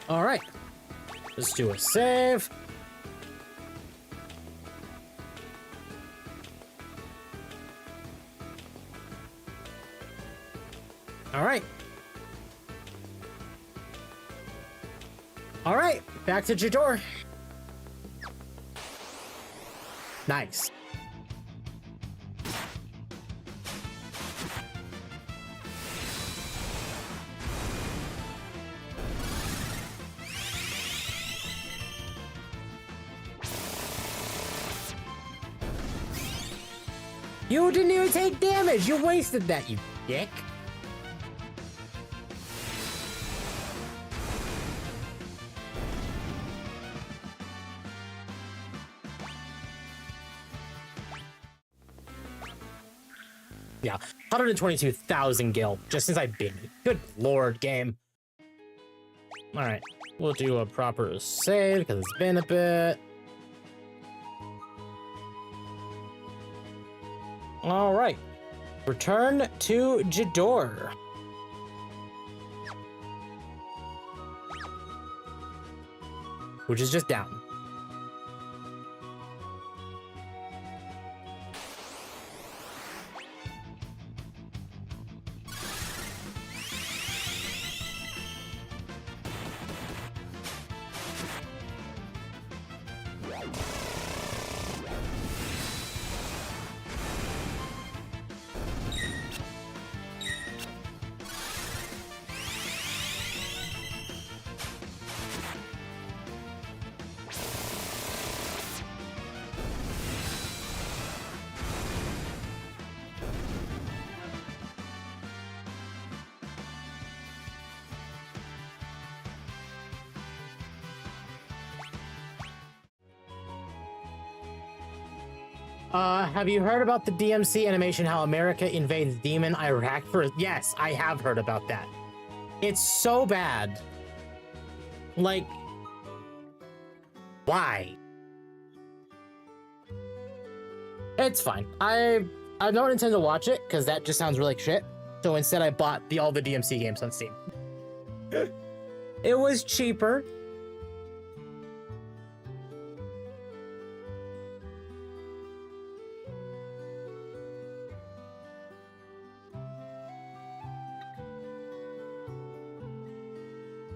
All right, let's do a save. All right. All right, back to Jador. Nice. You didn't even take damage. You wasted that, you dick. Yeah, 122,000 gil just since I've been here. Good lord, game. All right, we'll do a proper save because it's been a bit. All right, return to Jador. Which is just down. Have you heard about the DMC animation, how America invades Demon Iraq for... Yes, I have heard about that. It's so bad. Like... Why? It's fine. I don't intend to watch it, because that just sounds really like shit. So instead I bought all the DMC games on Steam. It was cheaper.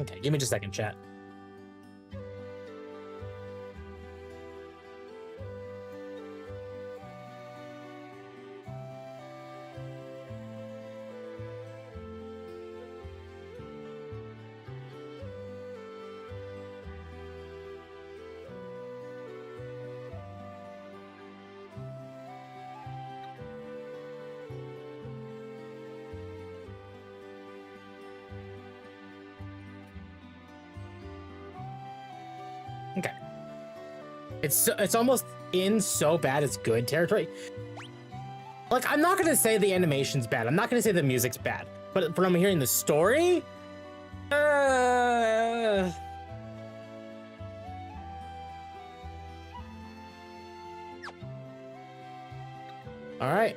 Okay, give me just a second, chat. Okay. It's almost in so bad it's good territory. Like, I'm not gonna say the animation's bad. I'm not gonna say the music's bad. But from hearing the story, all right.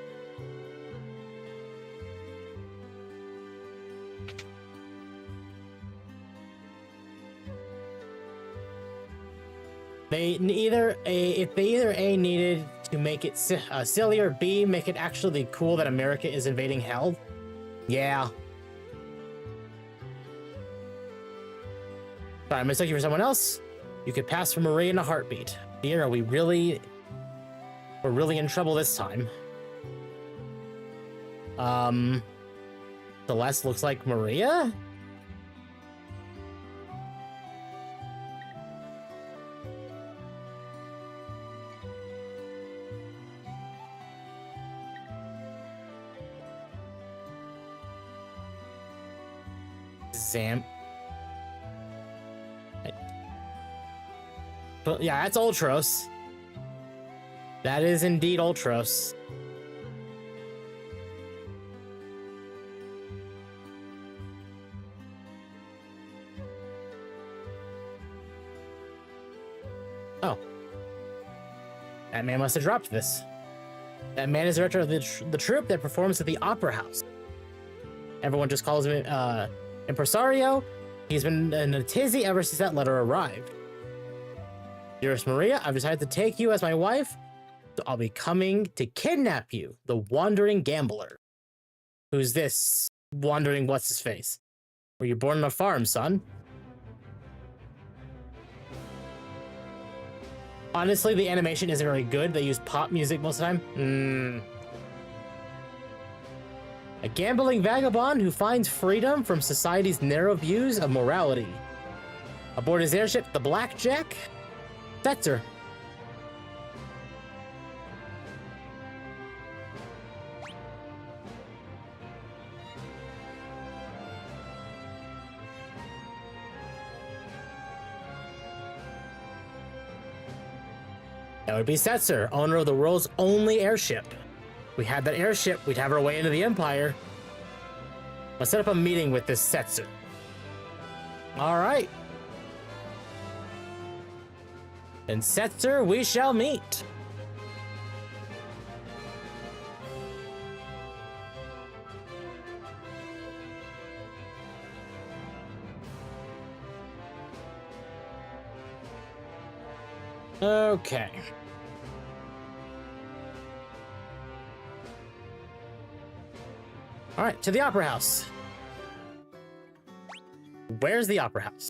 If they either A, needed to make it silly, or B, make it actually cool that America is invading hell. Yeah. Sorry, I mistook you for someone else. You could pass for Maria in a heartbeat. Dear, we're really in trouble this time. Celeste looks like Maria? But yeah, that's Ultros. That is indeed Ultros. Oh. That man must have dropped this. That man is the director of the troupe that performs at the Opera House. Everyone just calls him Impresario. He's been in a tizzy ever since that letter arrived. Dearest Maria, I've decided to take you as my wife, so I'll be coming to kidnap you, the wandering gambler. Who's this wandering what's-his-face? Were you born on a farm, son? Honestly, the animation isn't very good. They use pop music most of the time. A gambling vagabond who finds freedom from society's narrow views of morality. Aboard his airship, the Blackjack, Setzer. That would be Setzer, owner of the world's only airship. We had that airship, we'd have our way into the Empire. Let's set up a meeting with this Setzer. All right. In Setzer, we shall meet. Okay. All right, to the Opera House. Where's the Opera House?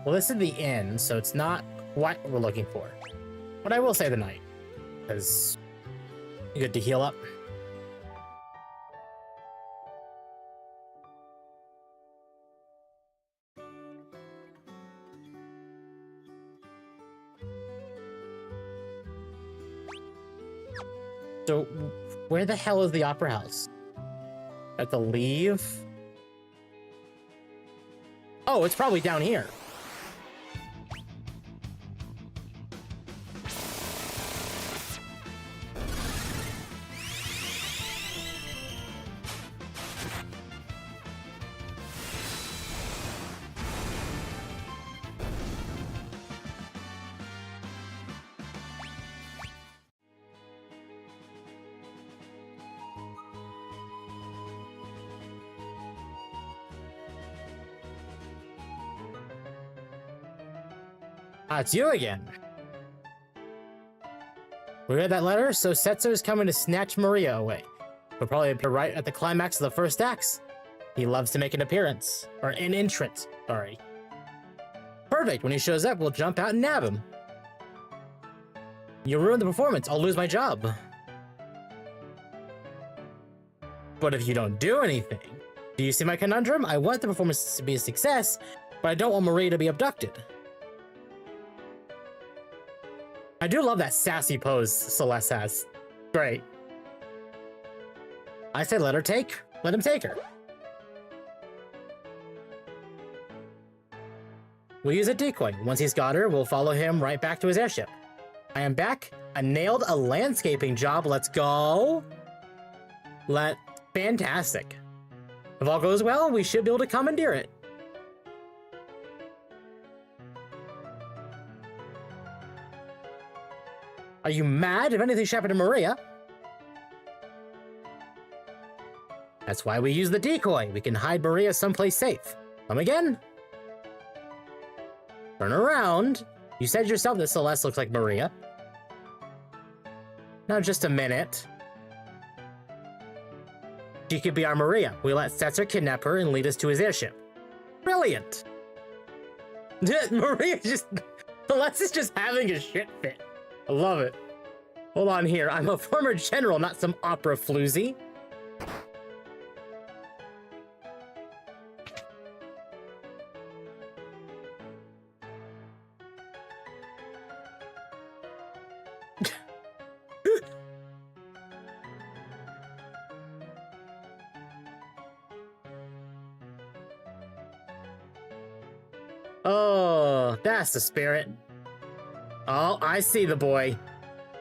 Well, this is the inn, so it's not what we're looking for. But I will say the knight, because good to heal up. So, where the hell is the opera house? I have to leave? Oh, it's probably down here. Ah, it's you again. We read that letter, so Setzer's coming to snatch Maria away. He'll probably appear right at the climax of the first acts. He loves to make an appearance. Or an entrance, sorry. Perfect, when he shows up, we'll jump out and nab him. You ruin the performance, I'll lose my job. But if you don't do anything, do you see my conundrum? I want the performance to be a success, but I don't want Maria to be abducted. I do love that sassy pose Celeste has. Great. I say let her take. Let him take her. We'll use a decoy. Once he's got her, we'll follow him right back to his airship. I am back. I nailed a landscaping job. Let's go. Fantastic. If all goes well, we should be able to commandeer it. Are you mad if anything should happen to Maria? That's why we use the decoy. We can hide Maria someplace safe. Come again? Turn around. You said yourself that Celeste looks like Maria. Now just a minute. She could be our Maria. We let Setzer kidnap her and lead us to his airship. Brilliant! Maria just... Celeste is just having a shit fit. I love it. Hold on here. I'm a former general, not some opera floozy. Oh, that's the spirit. Oh, I see the boy.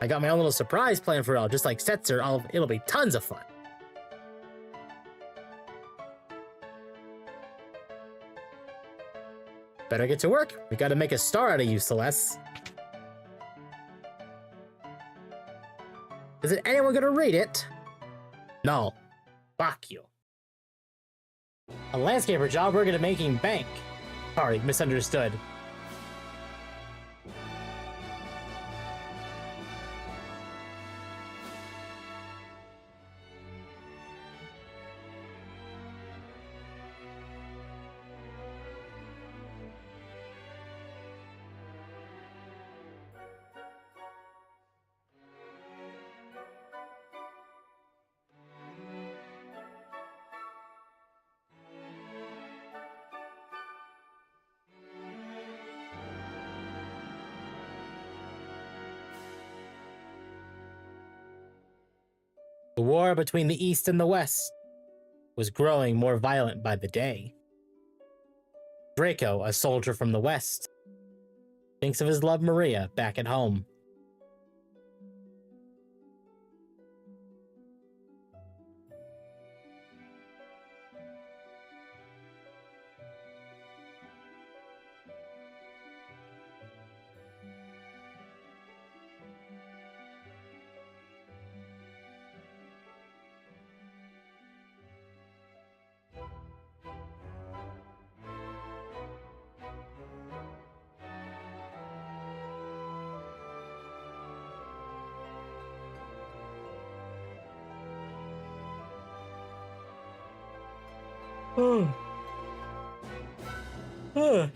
I got my own little surprise plan for y'all, just like Setzer. It'll be tons of fun. Better get to work. We gotta make a star out of you, Celeste. Is it anyone gonna read it? No. Fuck you. A landscaper job, we're gonna making bank. Sorry, misunderstood. The war between the East and the West was growing more violent by the day. Draco, a soldier from the West, thinks of his love Maria back at home.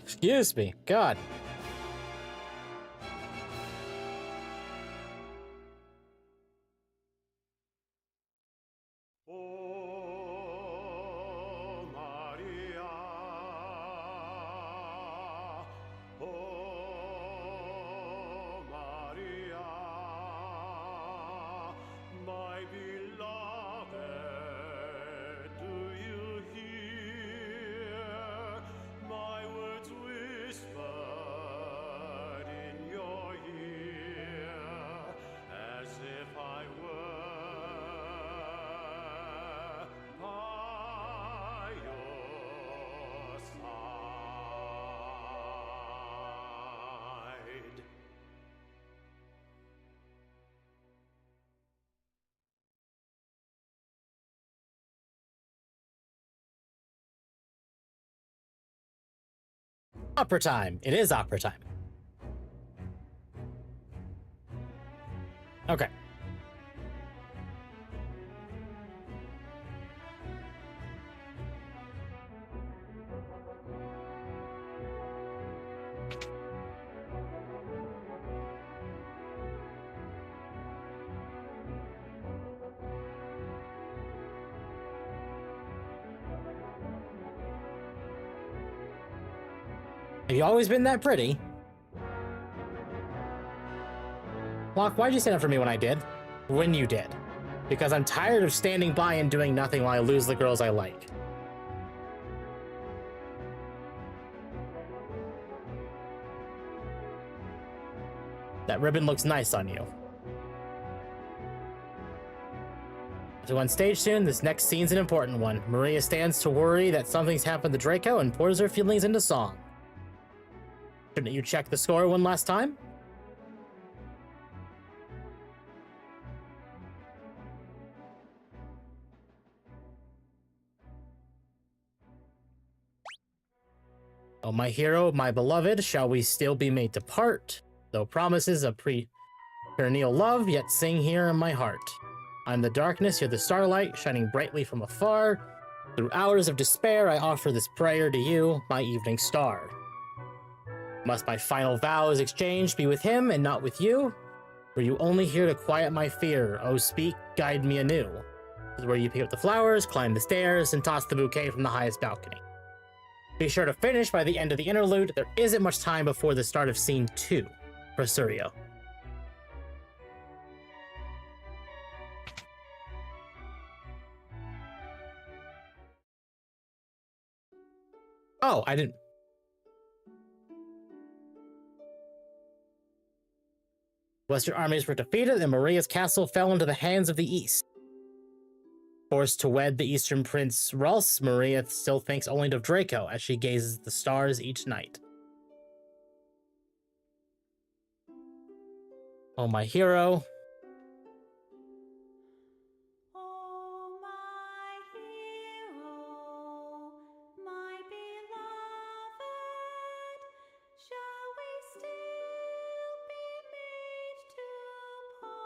Excuse me, God. Opera time. It is opera time. Okay. Have you always been that pretty? Locke, why'd you stand up for me when I did? When you did. Because I'm tired of standing by and doing nothing while I lose the girls I like. That ribbon looks nice on you. So on stage soon, this next scene's an important one. Maria stands to worry that something's happened to Draco and pours her feelings into song. Shouldn't you check the score one last time? Oh, my hero, my beloved, shall we still be made to part? Though promises of perennial love, yet sing here in my heart. I'm the darkness, you're the starlight, shining brightly from afar. Through hours of despair, I offer this prayer to you, my evening star. Must my final vows exchanged be with him and not with you? Were you only here to quiet my fear? Oh, speak, guide me anew. This is where you pick up the flowers, climb the stairs, and toss the bouquet from the highest balcony. Be sure to finish by the end of the interlude. There isn't much time before the start of scene 2. Prosurio. Oh, I didn't... Western armies were defeated and Maria's castle fell into the hands of the East. Forced to wed the Eastern Prince Ralse, Maria still thinks only of Draco as she gazes at the stars each night. Oh, my hero. Oh, my hero, my beloved, shall we still be made to part?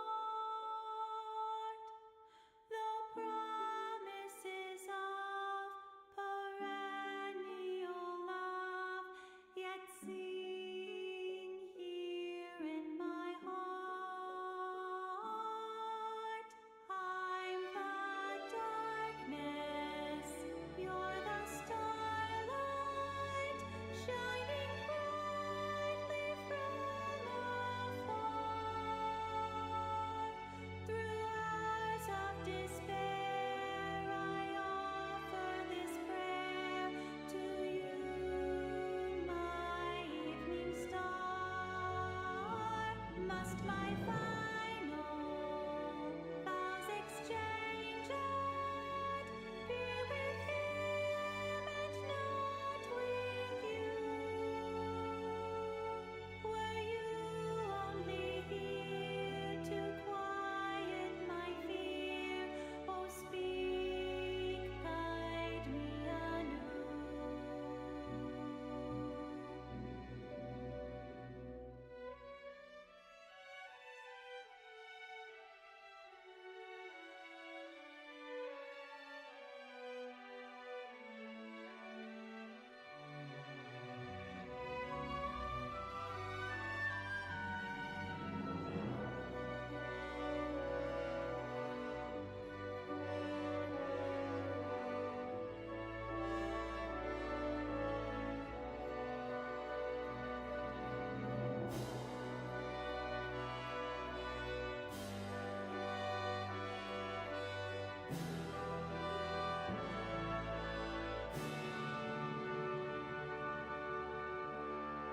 Though promises of perennial love yet sing here in my heart. I'm the darkness, you're the starlight, shining brightly from afar. Through hours of despair, I offer this prayer to you, my evening star. Must my final vows exchanged be with him and not with you? Were you only here to quiet my fear? Oh, speak, guide me anew.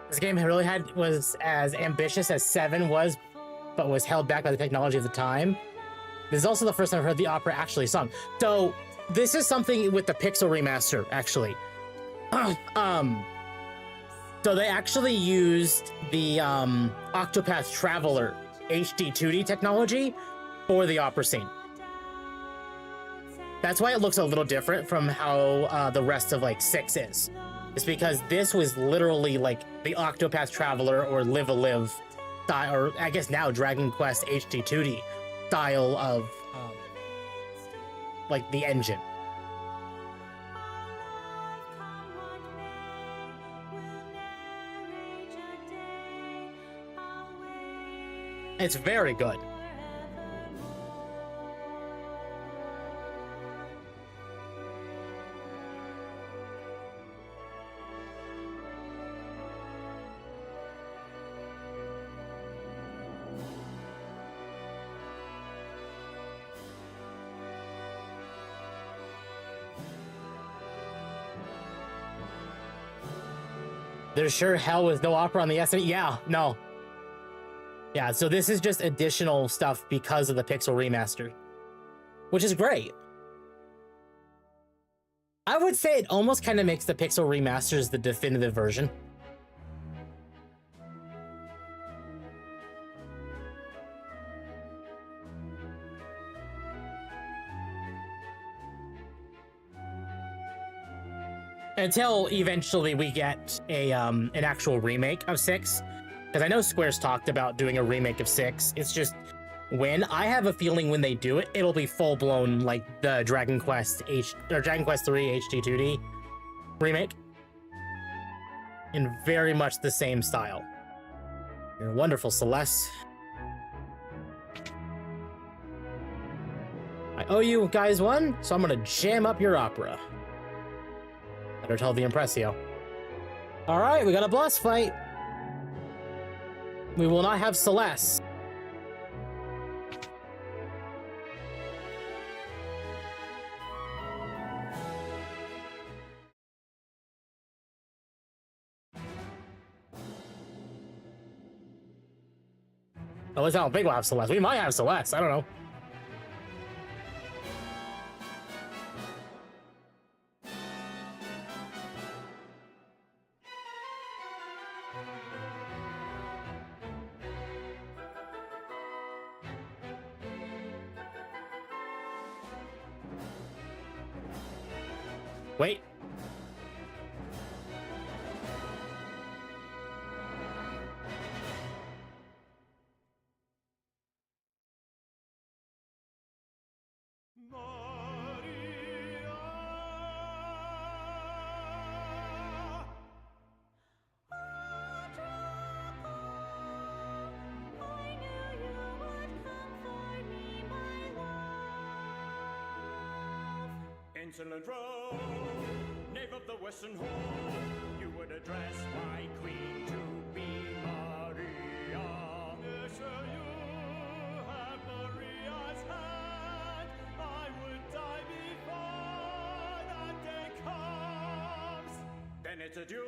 This game really was as ambitious as 7 was, but was held back by the technology of the time. This is also the first time I've heard the opera actually sung. So this is something with the Pixel remaster, actually. So they actually used the Octopath Traveler HD-2D technology for the opera scene. That's why it looks a little different from how the rest of like 6 is. is because this was literally like the Octopath Traveler or Live a Live style, or I guess now Dragon Quest HD-2D style of like the engine. It's very good. There's sure hell was no opera on the SNES. Yeah, no. Yeah, so this is just additional stuff because of the Pixel Remaster, which is great. I would say it almost kind of makes the Pixel Remasters the definitive version. Until eventually we get a an actual remake of 6. Because I know Square's talked about doing a remake of 6. It's just I have a feeling when they do it, it'll be full-blown like the Dragon Quest 3 HD-2D remake. In very much the same style. You're wonderful, Celeste. I owe you guys one, so I'm gonna jam up your opera. Better tell the Impressio. Alright, we got a boss fight. We will not have Celeste. At least I don't think we'll have Celeste. We might have Celeste. I don't know. Wait. Insolent rogue, knave of the Western Hall, you would address my queen to be Maria. Yes, sir, you have Maria's hand. I would die before that day comes. Then it's a duel.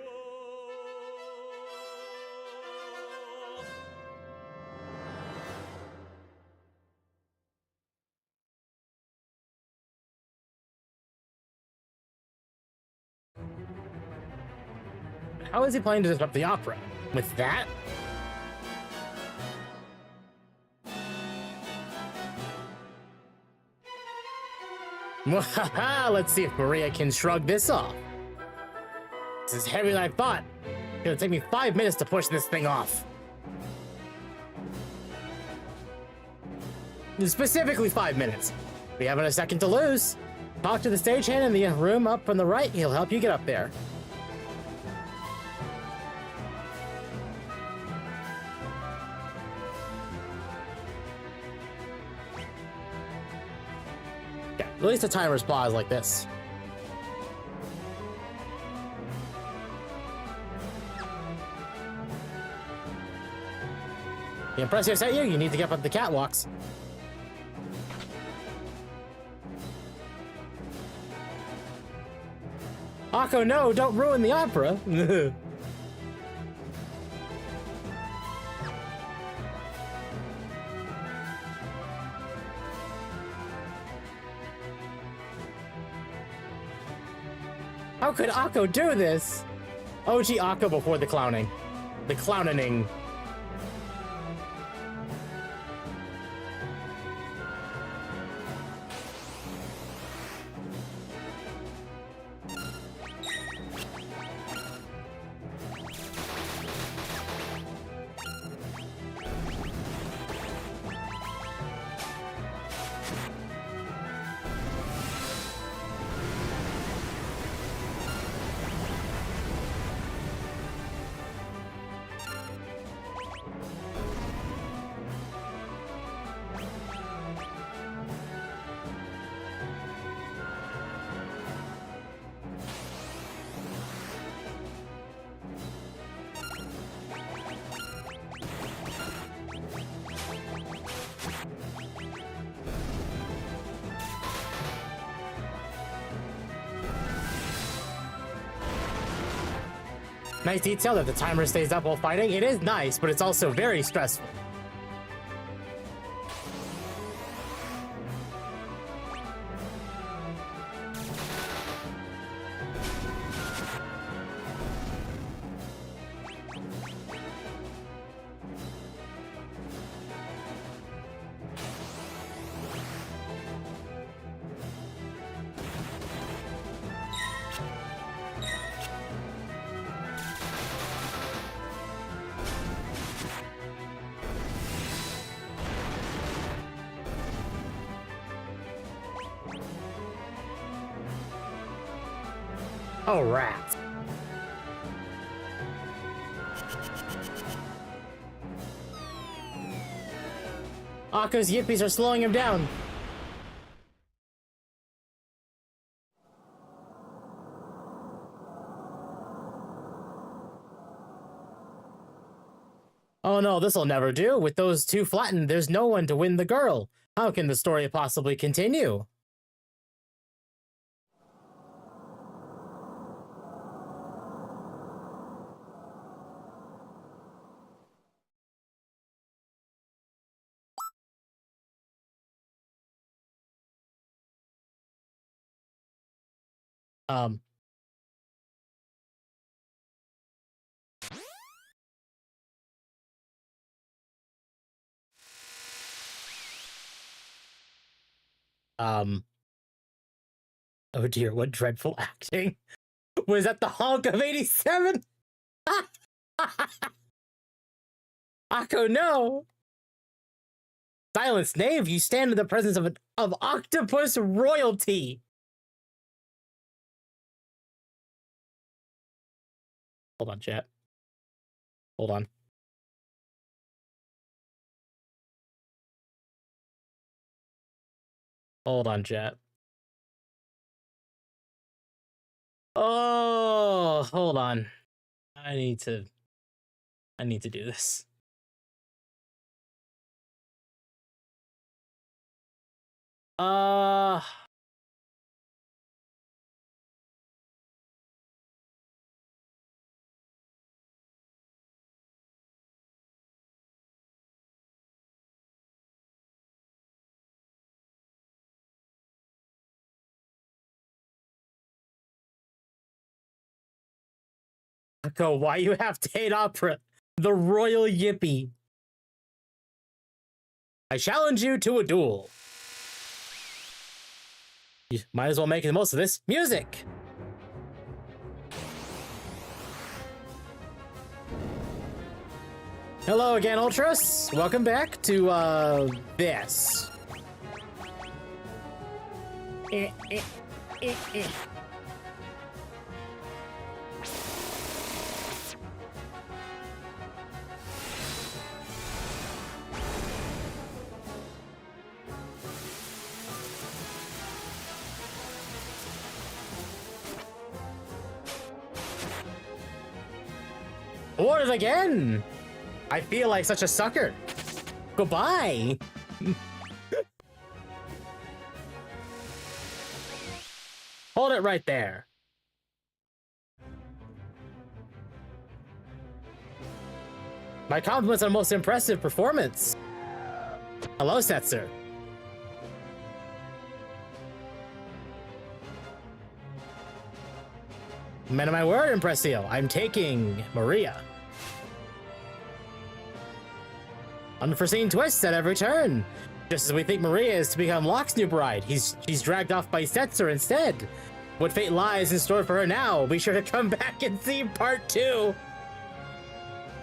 How is he planning to disrupt the opera? With that? Let's see if Maria can shrug this off. This is heavier than I thought. It's gonna take me 5 minutes to push this thing off. Specifically 5 minutes. We haven't a second to lose. Talk to the stagehand in the room up on the right. He'll help you get up there. At least the timer's paused like this. The Impressio sent you, you need to get up the catwalks. Akko, no, don't ruin the opera. How could Akko do this? OG Akko before the clowning. The clowning. Nice detail that the timer stays up while fighting. It is nice, but it's also very stressful. Oh, rats. Akko's yippies are slowing him down. Oh no, this'll never do. With those two flattened, there's no one to win the girl. How can the story possibly continue? Um, um, oh dear, what dreadful acting. Was that the honk of 87? Akko, no! Silence, knave, you stand in the presence of octopus royalty! Hold on, chat. Hold on. Hold on, chat. Oh, hold on. I need to do this. Uh Akko, why you have to hate opera? The royal yippee. I challenge you to a duel. You might as well make the most of this. Music! Hello again, Ultras. Welcome back to, this. Orders again! I feel like such a sucker. Goodbye! Hold it right there. My compliments on a most impressive performance. Hello, Setzer. Man of my word, Impressio. I'm taking Maria. Unforeseen twists at every turn. Just as we think Maria is to become Locke's new bride, she's dragged off by Setzer instead. What fate lies in store for her now? Be sure to come back and see part 2.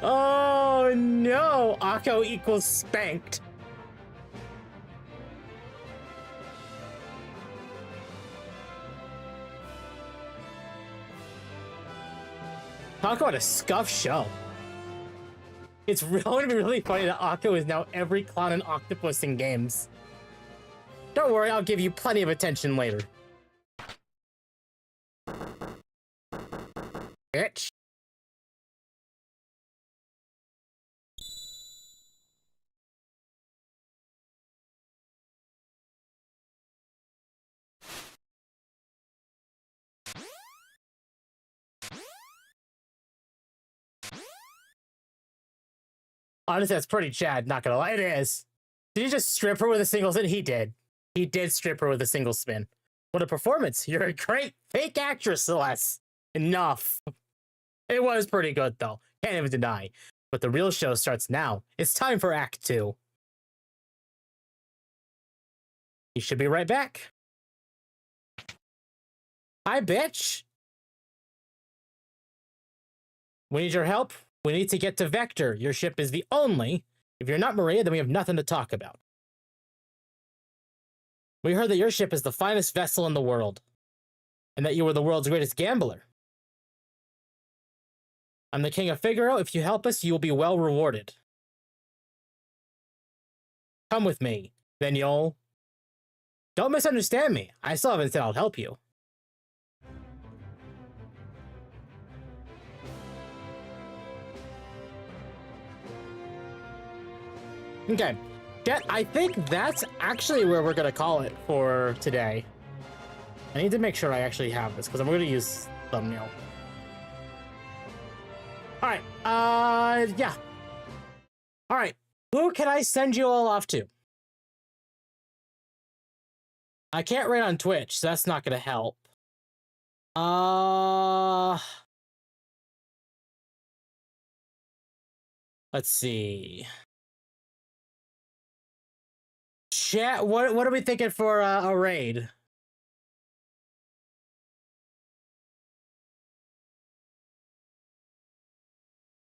Oh no! Akko equals spanked. Talk about a scuff show. It's going to be really funny that Akko is now every clown and octopus in games. Don't worry, I'll give you plenty of attention later. Bitch. Honestly, that's pretty Chad, not gonna lie. It is. Did he just strip her with a single spin? He did. He did strip her with a single spin. What a performance. You're a great fake actress, Celeste. Enough. It was pretty good, though. Can't even deny. But the real show starts now. It's time for Act 2. You should be right back. Hi, bitch. We need your help. We need to get to Vector. Your ship is the only. If you're not Maria, then we have nothing to talk about. We heard that your ship is the finest vessel in the world, and that you were the world's greatest gambler. I'm the king of Figaro. If you help us, you will be well rewarded. Come with me, Vignol. Don't misunderstand me. I still haven't said I'll help you. Okay. Chat, I think that's actually where we're going to call it for today. I need to make sure I actually have this, because I'm going to use thumbnail. Alright, yeah. Alright, who can I send you all off to? I can't raid on Twitch, so that's not going to help. Let's see. Chat, what are we thinking for a raid?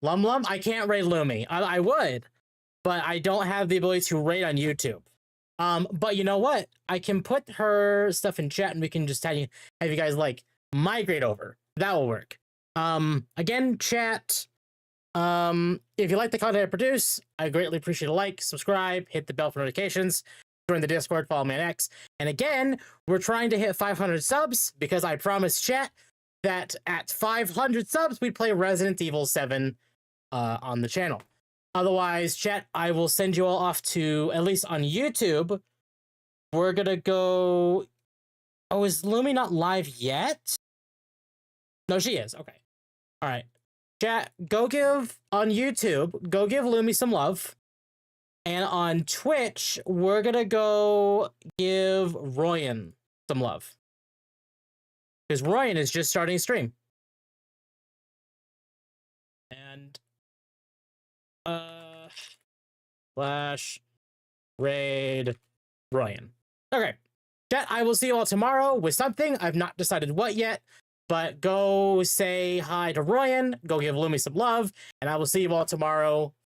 Lum Lum? I can't raid Lumi. I would, but I don't have the ability to raid on YouTube. But you know what? I can put her stuff in chat and we can just have you guys like migrate over. That will work. Again, chat. If you like the content I produce, I greatly appreciate a like, subscribe, hit the bell for notifications, join the Discord, follow me on X. And again, we're trying to hit 500 subs because I promised chat that at 500 subs, we'd play Resident Evil 7 on the channel. Otherwise, chat, I will send you all off to, at least on YouTube, we're gonna go... Oh, is Lumi not live yet? No, she is. Okay. All right. Chat, go give, on YouTube, go give Lumi some love. And on Twitch, we're gonna go give Royan some love. Because Royan is just starting a stream. And slash raid Royan. Okay. Chat, I will see you all tomorrow with something. I've not decided what yet. But go say hi to Royan, go give Lumi some love, and I will see you all tomorrow